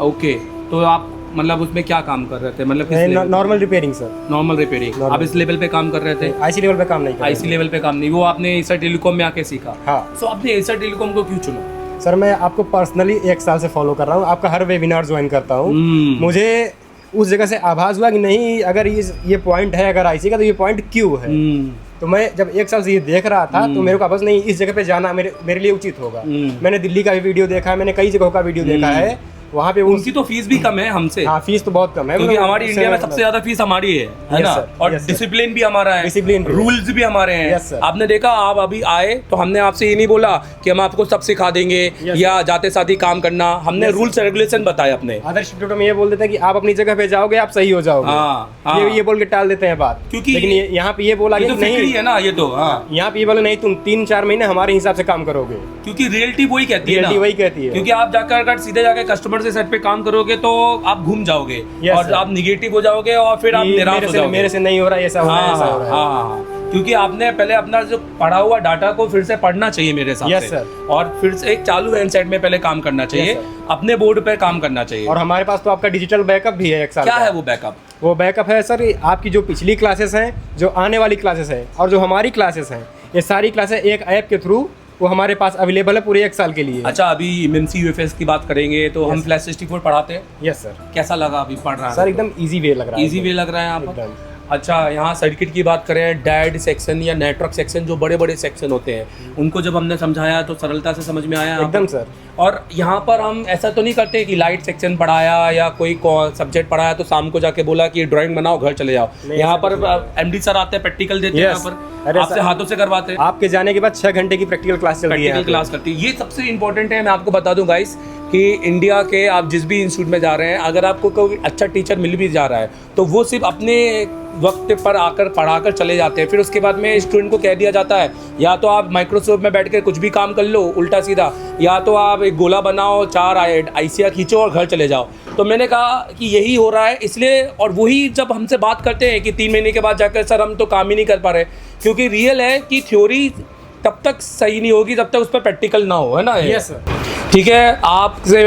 ओके, तो आप मतलब उसमें क्या काम कर रहे थे? मतलब normal repairing sir. Normal repairing. आप इस लेवल पे काम कर रहे थे? आईसी लेवल पे काम नहीं कर रहे आईसी लेवल पे काम नहीं, वो आपने एसर टेलीकॉम में आके सीखा? हाँ। तो आपने एसर टेलीकॉम को क्यों चुना? सर मैं आपको पर्सनली 1 साल से फॉलो कर रहा हूँ, आपका हर वेबिनार ज्वाइन करता हूँ। मुझे उस जगह से आभास हुआ कि नहीं, अगर ये पॉइंट है अगर आईसी का, तो ये पॉइंट क्यों है। तो मैं जब 1 साल से ये देख रहा था तो मेरे को आभास नहीं, इस जगह पे जाना मेरे लिए उचित होगा। मैंने दिल्ली का भी वीडियो देखा है, मैंने कई जगहों का वीडियो देखा है, वहाँ पे उनकी तो फीस भी कम है हमसे। हाँ, फीस तो बहुत कम है, क्योंकि हमारी इंडिया में सबसे ज्यादा फीस हमारी है ना, और डिसिप्लिन भी हमारा है, डिसिप्लिन रूल्स भी हमारे हैं। आपने देखा, आप अभी आए तो हमने आपसे ये नहीं बोला कि हम आपको सब सिखा देंगे या जाते साथ ही काम करना, हमने रूल्स रेगुलेशन बताए अपने। अदर इंस्टीट्यूट में ये बोल देते हैं कि आप अपनी जगह पे जाओगे आप सही हो जाओगे, ये बोल के टाल देते हैं बात। क्योंकि लेकिन यहाँ पे ये बोला कि नहीं है ना, ये तो यहाँ पे ये बोला नहीं, तुम 3-4 महीने हमारे हिसाब से काम करोगे, क्योंकि रियलिटी वही कहती है ना, वही कहती है। क्योंकि आप जाकर अगर सीधे जाके कस्टमर से सेट पे काम करोगे तो आप घूम जाओगे और आप निगेटिव हो जाओगे और फिर आप निराश हो जाओगे। मेरे से नहीं हो रहा, ऐसा हो रहा है, ऐसा हो रहा है। क्योंकि आपने पहले अपना जो पढ़ा हुआ डाटा को फिर से पढ़ना चाहिए मेरे हिसाब से, और फिर से एक चालू हैंडसेट में पहले काम करना चाहिए, अपने बोर्ड पे काम करना चाहिए। और हमारे पास तो आपका डिजिटल बैकअप भी है 1 साल। क्या है वो बैकअप? वो बैकअप है सर, आपकी जो पिछली क्लासेस हैं, जो आने वाली क्लासेस हैं, और जो हमारी क्लासेस हैं, ये सारी क्लासेस एक ऐप के थ्रू वो हमारे पास अवेलेबल है पूरे 1 साल के लिए। अच्छा, अभी MMC UFS की बात करेंगे तो हम फ्लैश 64 पढ़ाते हैं। Yes sir. कैसा लगा अभी पढ़ रहा है? सर एकदम इजी वे लग रहा है। इजी वे लग रहा है यहाँ पर। अच्छा, यहाँ सर्किट की बात करें, डैड सेक्शन या नेटवर्क सेक्शन, जो बड़े बड़े सेक्शन होते हैं, उनको जब हमने समझाया तो सरलता से समझ में आया एकदम सर। और यहाँ पर हम ऐसा तो नहीं करते कि लाइट सेक्शन पढ़ाया या कोई सब्जेक्ट पढ़ाया तो शाम को जाके बोला कि ड्राइंग बनाओ घर चले जाओ। यहाँ पर MD सर आते हैं, प्रैक्टिकल देते हैं, यहाँ पर आपसे हाथों से करवाते हैं। आपके जाने के बाद 6 घंटे की प्रैक्टिकल क्लास चलती है। प्रैक्टिकल क्लास करती है। ये सबसे इंपॉर्टेंट है। मैं आपको बता दूं गाइस कि इंडिया के आप जिस भी इंस्टीट्यूट में जा रहे हैं, अगर आपको कोई अच्छा टीचर मिल भी जा रहा है तो वो सिर्फ अपने वक्त पर आकर पढ़ाकर चले जाते हैं, फिर उसके बाद में स्टूडेंट को कह दिया जाता है या तो आप माइक्रोसॉफ्ट में बैठ कर कुछ भी काम कर लो उल्टा सीधा, या तो आप एक गोला बनाओ, 4 आईसिया खींचो और घर चले जाओ। तो मैंने कहा कि यही हो रहा है, इसलिए। और वही जब हमसे बात करते हैं कि 3 महीने के बाद जाकर सर हम तो काम ही नहीं कर पा रहे, क्योंकि रियल है कि थ्योरी तब तक सही नहीं होगी जब तक उस पर प्रैक्टिकल ना हो, है ना। Yes sir. ठीक है, आपसे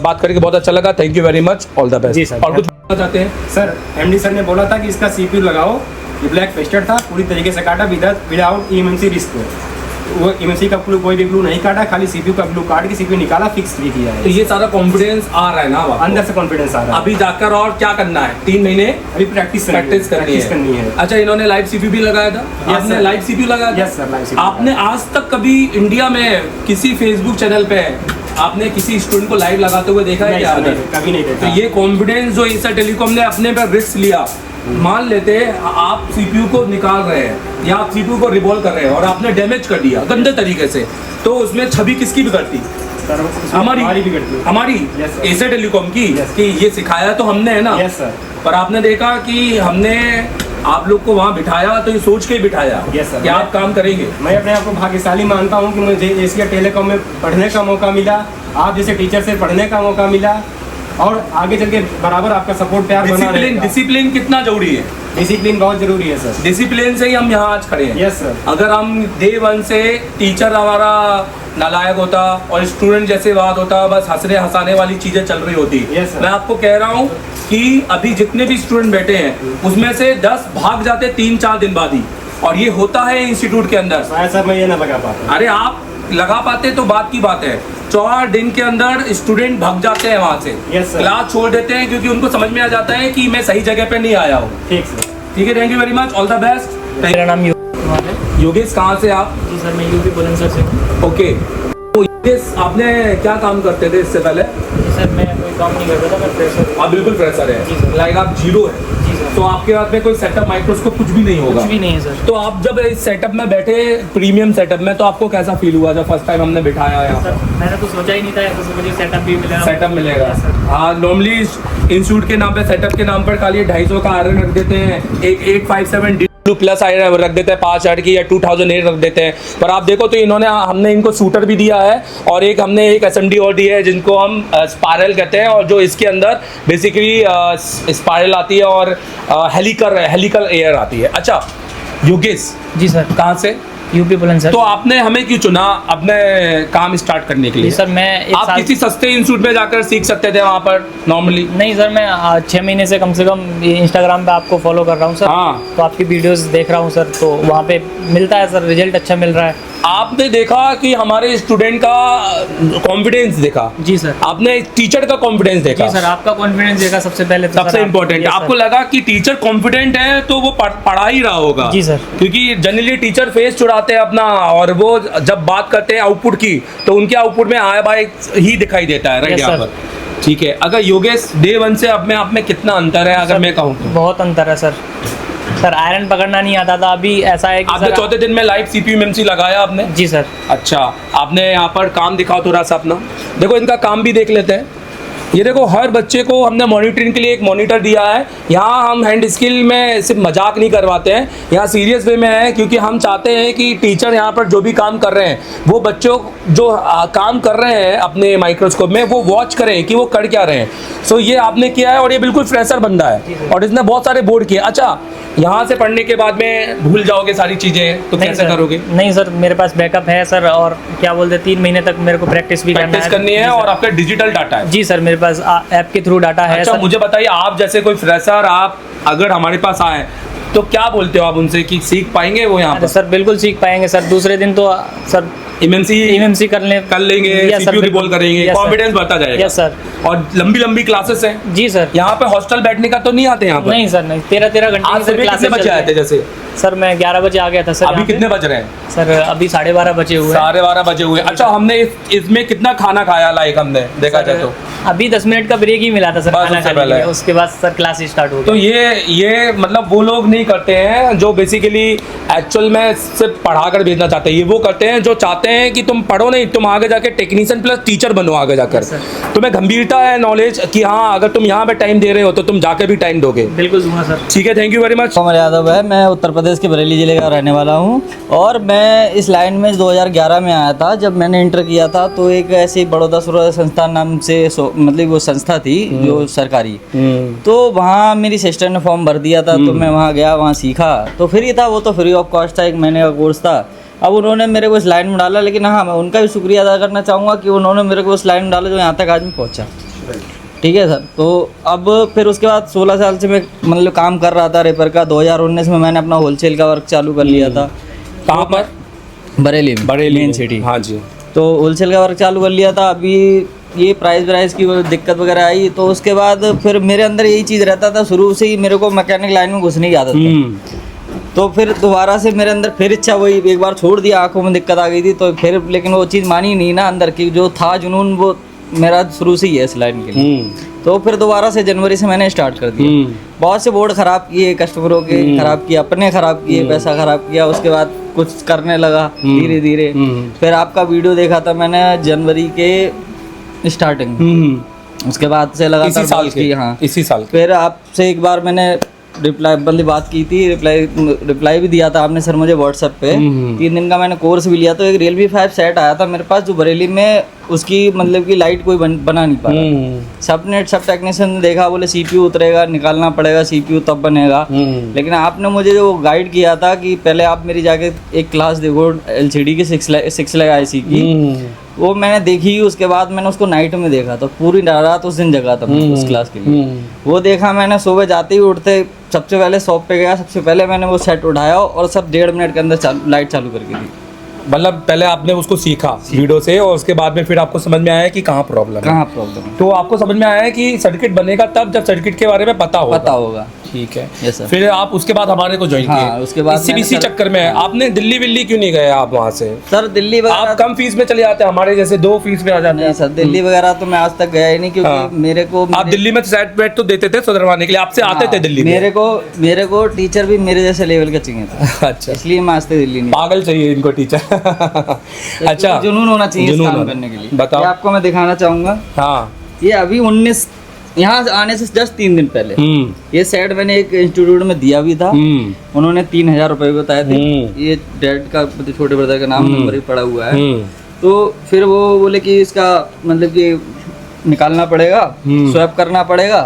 बात करके बहुत अच्छा लगा, thank you very much, all the best. जी सर। और कुछ बताना चाहते हैं? सर MD सर ने बोला था कि इसका CPU लगाओ, ये ब्लैक पेस्टेड था, पूरी तरीके से काटा विदाउट EMC रिस्क। वो EMC का कोई भी ग्लू नहीं काटा, खाली CPU का ग्लू काट के CPU निकाला, फिक्स भी किया है। तो ये सारा कॉन्फिडेंस आ रहा है ना अंदर से कॉन्फिडेंस आ रहा है। अभी जाकर और क्या करना है? 3 महीने अभी प्रैक्टिस करनी है। अच्छा, इन्होंने लाइव CPU भी लगाया था? आपने लाइव CPU लगाया था? Yes sir, live CPU। आपने आज तक कभी इंडिया में किसी फेसबुक चैनल पे आपने किसी स्टूडेंट को लाइव लगाते हुए देखा है क्या? कभी नहीं देखा। तो ये कॉन्फिडेंस जो एसर टेलीकॉम ने अपने पर रिस्क लिया, मान लेते आप CPU को निकाल रहे हैं या आप CPU को रिवॉल्व कर रहे हैं और आपने डैमेज कर दिया गंदे तरीके से, तो उसमें छवि किसकी बिगड़ती? हमारी बिगड़ती। हमारी एसर टेलीकॉम की, कि ये सिखाया तो हमने है ना। Yes sir. पर आपने देखा कि हमने आप लोग को वहाँ बिठाया तो ये सोच के बिठाया कि आप काम करेंगे। मैं अपने आप को भाग्यशाली मानता हूँ कि मुझे एशिया टेलीकॉम में पढ़ने का मौका मिला, आप जैसे टीचर से पढ़ने का मौका मिला, और आगे चल के बराबर आपका सपोर्ट प्यार बना रहेगा। डिसिप्लिन कितना जरूरी है? डिसिप्लिन बहुत जरूरी है सर। डिसिप्लिन से ही हम यहाँ आज खड़े हैं। Yes sir. अगर हम डे 1 से टीचर हमारा नालायक होता और स्टूडेंट जैसे बात होता, बस हंसने हंसाने वाली चीजें चल रही होती। मैं आपको कह रहा हूँ कि अभी जितने भी स्टूडेंट बैठे हैं उसमें से 10 भाग जाते 3-4 दिन बाद ही, और ये होता है इंस्टीट्यूट के अंदर। सर मैं ये ना लगा पाता। अरे आप लगा पाते तो बात की बात है, 4 दिन के अंदर स्टूडेंट भाग जाते हैं वहाँ से, क्लास छोड़ देते हैं क्योंकि उनको समझ में आ जाता है कि मैं सही जगह पे नहीं आया हूँ। ठीक है, thank you very much, all the best. मेरा नाम योगेश, कहाँ से आप? जी सर, मैं यूपी बुलंदशहर से हूँ। ओके, तो योगेश आपने क्या काम करते थे इससे पहले? सर मैं कोई काम नहीं करता था, मैं फ्रेशर। आप बिल्कुल फ्रेशर है, लाइक आप जीरो है। तो आपके हाथ में कोई सेटअप माइक्रोस्कोप कुछ भी नहीं होगा? कुछ भी नहीं है सर। तो आप जब इस सेटअप में बैठे, प्रीमियम सेटअप में, तो आपको कैसा फील हुआ जब फर्स्ट टाइम हमने बिठाया यहाँ पर? मैंने तो सोचा ही नहीं था ऐसा मुझे सेटअप भी मिलेगा। सेटअप मिलेगा, हाँ। नॉर्मली इंस्टीट्यूट के नाम पे, सेटअप के नाम पर खाली 250 का आयरन रख देते हैं, एक 857 प्लस आयरन रख देते हैं 5000 की, या 2008 रख देते हैं। पर आप देखो तो हमने इनको शूटर भी दिया है, और हमने एक SMD और दी है जिनको हम स्पायरल कहते हैं, और जो इसके अंदर बेसिकली स्पायरल आती है और हेलिकल एयर आती है। अच्छा योगेश जी सर, कहाँ से? यूपी बुलंदशहर। तो आपने हमें क्यों चुना अपने काम स्टार्ट करने के लिए? सर मैं आप किसी सस्ते इंस्टीट्यूट में जाकर सीख सकते थे वहाँ पर नॉर्मली? नहीं सर, मैं 6 महीने से कम इंस्टाग्राम पे आपको फॉलो कर रहा हूँ सर। हाँ। तो आपकी वीडियोस देख रहा हूँ सर, तो वहाँ पे मिलता है सर, रिजल्ट अच्छा मिल रहा है। आपने देखा कि हमारे स्टूडेंट का कॉन्फिडेंस देखा? जी सर। आपने टीचर का कॉन्फिडेंस देखा? जी सर, आपका कॉन्फिडेंस देखा सबसे पहले तो सबसे इम्पोर्टेंट। आपको लगा कि टीचर कॉन्फिडेंट है तो वो पढ़ा ही रहा होगा? जी सर। क्योंकि जनरली टीचर फेस चुराते हैं अपना, और वो जब बात करते हैं आउटपुट की तो उनके आउटपुट में आया बाय ही दिखाई देता है, राइट? यहाँ पर ठीक है। अगर योगेश डे 1 से अब में आप में कितना अंतर है अगर मैं कहूँ? बहुत अंतर है सर। सर आयरन पकड़ना नहीं आता था, अभी ऐसा है कि आपने चौथे दिन में लाइव CPU MMC लगाया आपने? जी सर। अच्छा, आपने यहाँ पर काम दिखाओ थोड़ा सा अपना, देखो इनका काम भी देख लेते हैं। ये देखो, हर बच्चे को हमने मॉनिटरिंग के लिए एक मॉनिटर दिया है। यहाँ हम हैंड स्किल में सिर्फ मजाक नहीं करवाते हैं, यहाँ सीरियस वे में है, क्योंकि हम चाहते हैं कि टीचर यहाँ पर जो भी काम कर रहे हैं वो बच्चों जो काम कर रहे हैं अपने माइक्रोस्कोप में वो वॉच करें कि वो कर क्या रहे हैं। सो ये आपने किया है, और ये बिल्कुल फ्रेशर बंदा है, और इसने बहुत सारे बोर्ड किए। अच्छा, यहाँ से पढ़ने के बाद में भूल जाओगे सारी चीज़ें तो कैसे करोगे? नहीं सर, मेरे पास बैकअप है सर, और क्या बोलते 3 महीने तक मेरे को प्रैक्टिस भी करनी है, और आपका डिजिटल डाटा है? जी सर, मेरे पास ऐप के थ्रू डाटा है। अच्छा, मुझे बताइए, आप जैसे कोई फ्रेशर आप अगर हमारे पास आए तो क्या बोलते हो आप उनसे कि सीख पाएंगे वो यहाँ पर? सर बिल्कुल सीख पाएंगे सर। दूसरे दिन तो सर MMC कर लेंगे, CPU रिवॉल्व करेंगे, कॉन्फिडेंस बढ़ता जाएगा। Yes sir. और लंबी क्लासेस हैं? जी सर। यहाँ पे हॉस्टल बैठने का तो नहीं आते यहाँ पर? नहीं सर, नहीं। 13 घंटे आज सुबह कितने बजे आए थे? जैसे सर मैं 11 बजे आ गया था सर। अभी कितने बज रहे हैं? सर अभी 12:30 बजे हुए। 12:30 बजे हुए। अच्छा, हमने इसमें कितना खाना खाया लाइक हमने देखा जाए तो? अभी 10 मिनट का ब्रेक ही मिला था सर खाना खाने के लिए, उसके बाद सर क्लास स्टार्ट हो गई। तो ये मतलब वो लोग नहीं करते हैं जो बेसिकली एक्चुअल में सिर्फ पढ़ा कर भेजना चाहते हैं, ये वो करते हैं जो चाहते हैं कि तुम पढ़ो नहीं, तुम आगे जाके टेक्नीशियन प्लस टीचर बनो आगे जाकर। तुम्हें गंभीरता है नॉलेज कि हाँ, अगर तुम यहाँ पे टाइम दे रहे हो तो तुम जाके भी टाइम दोगे। बिल्कुल दूंगा सर। ठीक है, थैंक यू वेरी मच। कमल यादव है, मैं उत्तर प्रदेश के बरेली जिले का रहने वाला हूँ, और मैं इस लाइन में 2011 में आया था। जब मैंने इंटर किया था तो एक ऐसी बड़ौदा सूर्योदय संस्थान नाम से मतलब वो संस्था थी जो सरकारी, तो वहाँ मेरी सिस्टर ने फॉर्म भर दिया था, तो मैं वहाँ गया, वहाँ सीखा। तो फ्री था, वो तो फ्री ऑफ कॉस्ट था, 1 महीने का कोर्स था। अब उन्होंने मेरे को इस लाइन में डाला, लेकिन हाँ, मैं उनका भी शुक्रिया अदा करना चाहूँगा कि उन्होंने मेरे को उस लाइन में डाला जो यहाँ तक आज मैं पहुँचा। ठीक है सर। तो अब फिर उसके बाद 16 साल से मैं मतलब काम कर रहा था रेपर का। 2019 में मैंने अपना होलसेल का वर्क चालू कर लिया था। कहाँ पर? बरेली में, मेन सिटी। हाँ जी। तो होलसेल का वर्क चालू कर लिया था। अभी ये प्राइस की दिक्कत वगैरह आई, तो उसके बाद फिर मेरे अंदर यही चीज़ रहता था, शुरू से ही मेरे को मैकेनिक लाइन में घुसने की आदत थी। तो फिर दोबारा से मेरे अंदर फिर इच्छा हुई, एक बार छोड़ दिया, आंखों में दिक्कत आ गई थी, तो फिर लेकिन वो चीज़ मानी नहीं ना अंदर की, जो था जुनून वो मेरा शुरू से ही है इस लाइन के लिए। तो फिर दोबारा से जनवरी से मैंने स्टार्ट कर दिया। बहुत से बोर्ड ख़राब किए, कस्टमरों के ख़राब किए, अपने ख़राब किए, पैसा ख़राब किया। उसके बाद कुछ करने लगा धीरे धीरे। फिर आपका वीडियो देखा था मैंने जनवरी के स्टार्टिंग, उसके बाद से लगातार इसी साल फिर आपसे एक बार मैंने रिप्लाई बंदी बात की थी, रिप्लाई भी दिया था आपने सर मुझे व्हाट्सएप पे। 3 दिन का मैंने कोर्स भी लिया। तो एक Realme 5 सेट आया था मेरे पास, जो बरेली में उसकी मतलब कि लाइट कोई बना नहीं पा रहा। सब टेक्नीशियन ने देखा, बोले CPU उतरेगा, निकालना पड़ेगा CPU तब बनेगा। लेकिन आपने मुझे जो गाइड किया था कि पहले आप मेरी जाके एक क्लास देखो LCD की 6 लाख IC की, वो मैंने देखी। उसके बाद मैंने उसको नाइट में देखा, तो पूरी रात उस दिन जगा था उस क्लास के लिए। वो देखा मैंने, सुबह जाते ही उठते सबसे पहले शॉप पे गया, सबसे पहले मैंने वो सेट उठाया और सब 1.5 मिनट के अंदर लाइट चालू करके दी। मतलब पहले आपने उसको सीखा वीडियो से और उसके बाद में फिर आपको समझ में आया कि कहाँ प्रॉब्लम है। कहाँ प्रॉब्लम है। तो आपको समझ में आया कि सर्किट बनेगा तब जब सर्किट के बारे में पता होगा। ठीक है। Yes sir. फिर आप उसके बाद हमारे को ज्वाइन किए। उसके बाद इसी चक्कर में आपने दिल्ली विल्ली क्यों नहीं गए आप वहाँ से? सर दिल्ली वगैरह आप कम फीस में चले जाते हैं, हमारे जैसे 2 फीस में आ जाते हैं। नहीं सर, दिल्ली वगैरह तो मैं आज तक गया ही नहीं, क्योंकि मेरे को आप दिल्ली में सेट वेट तो देते थे सुधरवाने के लिए, आपसे आते थे दिल्ली में। मेरे को टीचर भी मेरे जैसे लेवल का चाहिए था। अच्छा, इसलिए मैं आज तक दिल्ली नहीं। पागल चाहिए इनको टीचर। अच्छा, जुनून होना चाहिए इस काम करने के लिए। बताओ। ये आपको मैं दिखाना चाहूंगा। हाँ, ये अभी 19 यहाँ आने से जस्ट 3 दिन पहले ये सेट मैंने एक इंस्टीट्यूट में दिया भी था। उन्होंने 3000 रुपए बताए थे। ये डैड का छोटे ब्रदर का नाम नंबर भी पड़ा हुआ है। तो फिर वो बोले कि इसका मतलब कि निकालना पड़ेगा, स्वैप करना पड़ेगा।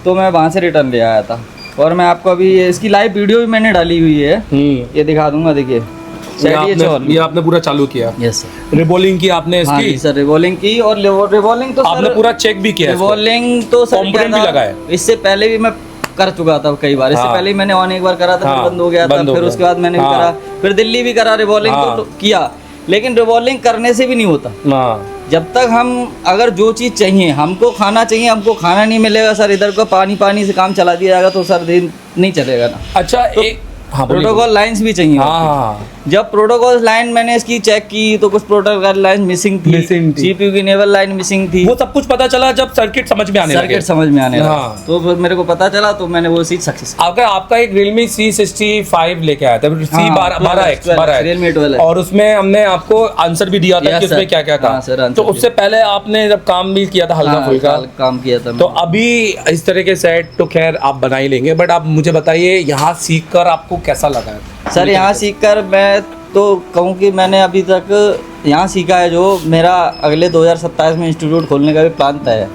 तो मैं वहाँ से रिटर्न ले आया था और मैं आपको अभी इसकी लाइव वीडियो भी मैंने डाली हुई है, ये दिखा दूंगा। देखिए ये आपने पूरा चालू किया। Yes sir. रिबॉलिंग की आपने इसकी? हाँ सर, रिबॉलिंग की। और रिबॉलिंग तो आपने पूरा चेक भी किया? रिबॉलिंग तो सर भी लगाया? इससे पहले भी मैं कर चुका था कई बार। इससे पहले मैंने ऑन एक बार करा था, फिर बंद हो गया था। फिर उसके बाद मैंने भी करा, फिर दिल्ली भी करा रिबॉलिंग तो किया। लेकिन रिबॉलिंग करने से भी नहीं होता। जब तक हम अगर जो चीज़ चाहिए, हमको खाना चाहिए, हमको खाना नहीं मिलेगा सर, इधर को पानी से काम चला दिया जाएगा तो सर दिन नहीं चलेगा ना। अच्छा, तो प्रोटोकॉल लाइंस भी चाहिए। जब प्रोटोकॉल लाइन मैंने इसकी चेक की तो कुछ प्रोटोकॉल लाइन मिसिंग थी। जीपीयू की नेवल लाइन मिसिंग थी। वो सब कुछ पता चला जब सर्किट समझ में आने लगे। तो फिर मेरे को पता चला, तो मैंने वो चीज सक्सेस। आपका एक Realme C65 लेके आया था, C12X, और उसमें हमने आपको आंसर भी दिया था कि उसमें क्या क्या था। तो उससे पहले आपने जब काम भी किया था हल्का फुल्का काम किया था। तो अभी इस तरह के सेट तो खैर आप बना ही लेंगे, बट आप मुझे बताइए यहाँ सीख कर आपको कैसा लगा है? सर यहाँ सीखकर मैं तो कहूँ कि मैंने अभी तक यहाँ सीखा है। जो मेरा अगले 2027 में इंस्टीट्यूट खोलने का भी प्लान तय है।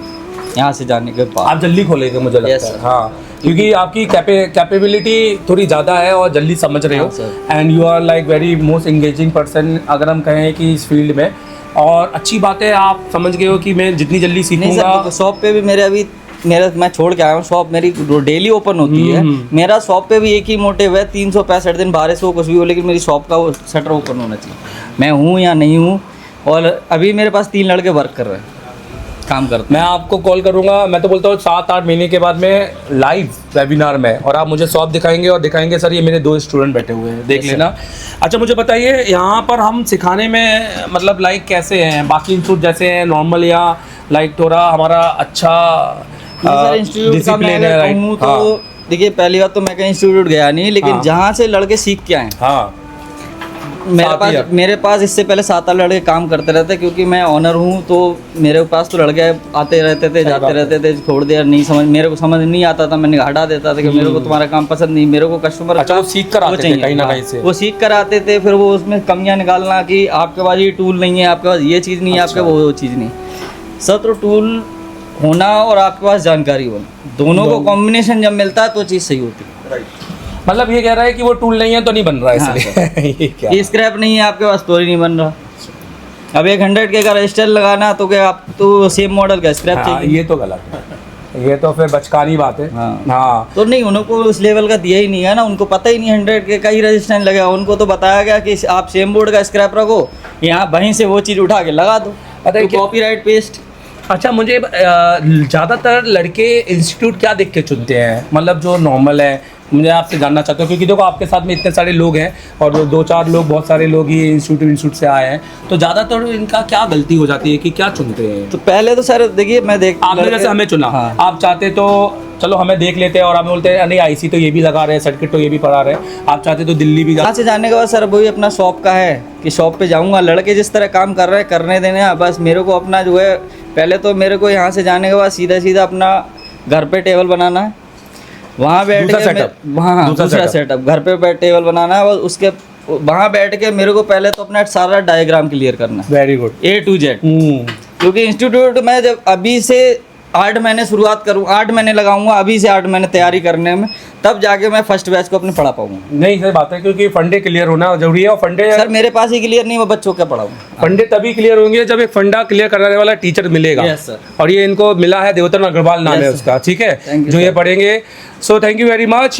यहाँ से जाने के बाद आप जल्दी खोलेंगे मुझे लगता है। हाँ, क्योंकि आपकी कैपेबिलिटी थोड़ी ज़्यादा है और जल्दी समझ रहे हो, and you are like very most engaging person अगर हम कहें कि इस फील्ड में। और अच्छी बात है, आप समझ गए हो कि मैं जितनी जल्दी सीखूंगा। शॉप पे भी मेरे अभी मैं छोड़ के आया हूँ। शॉप मेरी डेली ओपन होती है। मेरा शॉप पे भी एक ही मोटिव है, 365 दिन बारिश हो कुछ भी हो, लेकिन मेरी शॉप का वो शटर ओपन होना चाहिए। मैं हूँ या नहीं हूँ। और अभी मेरे पास 3 लड़के वर्क कर रहे हैं, काम करते। मैं आपको कॉल करूँगा, मैं तो बोलता हूँ 7-8 महीने के बाद में लाइव वेबिनार में, और आप मुझे शॉप दिखाएंगे और दिखाएंगे सर ये मेरे 2 स्टूडेंट बैठे हुए हैं, देख लेना। अच्छा, मुझे बताइए यहाँ पर हम सिखाने में मतलब लाइक कैसे हैं? बाकी इंस्टीट्यूट जैसे हैं नॉर्मल, या लाइक थोड़ा हमारा अच्छा इंस्टीट्यूट का मैं अगर कहूँ तो देखिए, पहली बात तो मैं कहीं इंस्टीट्यूट गया नहीं, लेकिन जहाँ से लड़के सीख के आए, मेरे पास इससे पहले 7 लड़के काम करते रहते, क्योंकि मैं ऑनर हूँ। तो मेरे पास तो लड़के आते रहते थे, जाते रहते थे। छोड़ दिया, नहीं समझ, मेरे को समझ नहीं आता था, मैंने हटा देता था कि मेरे को तुम्हारा काम पसंद नहीं, मेरे को कस्टमर। अच्छा, वो सीख कर आते थे कहीं ना कहीं से। वो सीख कर आते थे, फिर वो उसमें कमियाँ निकालना कि आपके पास ये टूल नहीं है, आपके पास ये चीज़ नहीं है, आपके वो चीज़ नहीं। सर तो टूल होना और आपके पास जानकारी होना, दोनों को कॉम्बिनेशन जब मिलता है तो चीज़ सही होती है। मतलब ये कह रहा है कि वो टूल नहीं है तो नहीं बन रहा है, इसलिए ये स्क्रैप नहीं है आपके पास तो नहीं बन रहा। अब 100 के का रजिस्टर लगाना तो क्या आप तो सेम मॉडल का स्क्रैप चाहिए? ये तो गलत है, ये तो फिर बचकानी बात है। हाँ, तो नहीं, उनको उस लेवल का दिया ही नहीं है ना, उनको पता ही नहीं 100 के का ही रजिस्टर लगेगा। उनको तो बताया गया कि आप सेम बोर्ड का स्क्रैप रखो, यहाँ वहीं से वो चीज़ उठा के लगा दो, कॉपीराइट पेस्ट। अच्छा, मुझे ज़्यादातर लड़के इंस्टीट्यूट क्या देख के चुनते हैं? मतलब जो नॉर्मल है, मुझे आपसे जानना चाहता हूँ, क्योंकि देखो आपके साथ में इतने सारे लोग हैं और 2-4 लोग, बहुत सारे लोग ही इंस्टीट्यूट से आए हैं, तो ज़्यादातर इनका क्या गलती हो जाती है कि क्या चुनते हैं? तो पहले तो सर देखिए, आपने जैसे हमें चुना, आप चाहते तो चलो हमें देख लेते हैं और हमें बोलते हैं नहीं आईसी तो ये भी लगा रहे हैं, सर्किट तो ये भी पढ़ा रहे हैं, आप चाहते तो दिल्ली भी यहाँ से जाने के बाद सर वही अपना शॉप का है कि शॉप पे जाऊँगा, लड़के जिस तरह काम कर रहे हैं करने देने हैं। बस मेरे को अपना जो है, पहले तो मेरे को यहाँ से जाने के बाद सीधा अपना घर पे टेबल बनाना है, वहाँ बैठ के वहाँ दूसरा सेटअप घर पे टेबल बनाना है, और उसके वहाँ बैठ के मेरे को पहले तो अपना सारा डायग्राम क्लियर करना है। Very good, A to Z। क्योंकि इंस्टीट्यूट में जब अभी से 8 महीने शुरुआत करूँ, 8 महीने लगाऊंगा अभी से 8 महीने तैयारी करने में, तब जाके मैं फर्स्ट बैच को अपने पढ़ा पाऊंगा। नहीं, सही बात है, क्योंकि फंडे क्लियर होना जरूरी है। और फंडे सर मेरे पास ही क्लियर नहीं, मैं बच्चों क्या पढ़ाऊंगा। फंडे तभी क्लियर होंगे जब एक फंडा क्लियर कराने वाला टीचर मिलेगा। Yes sir. और ये इनको मिला है, देवतन अग्रवाल नाम है उसका, ठीक है, जो ये पढ़ेंगे। So thank you very much.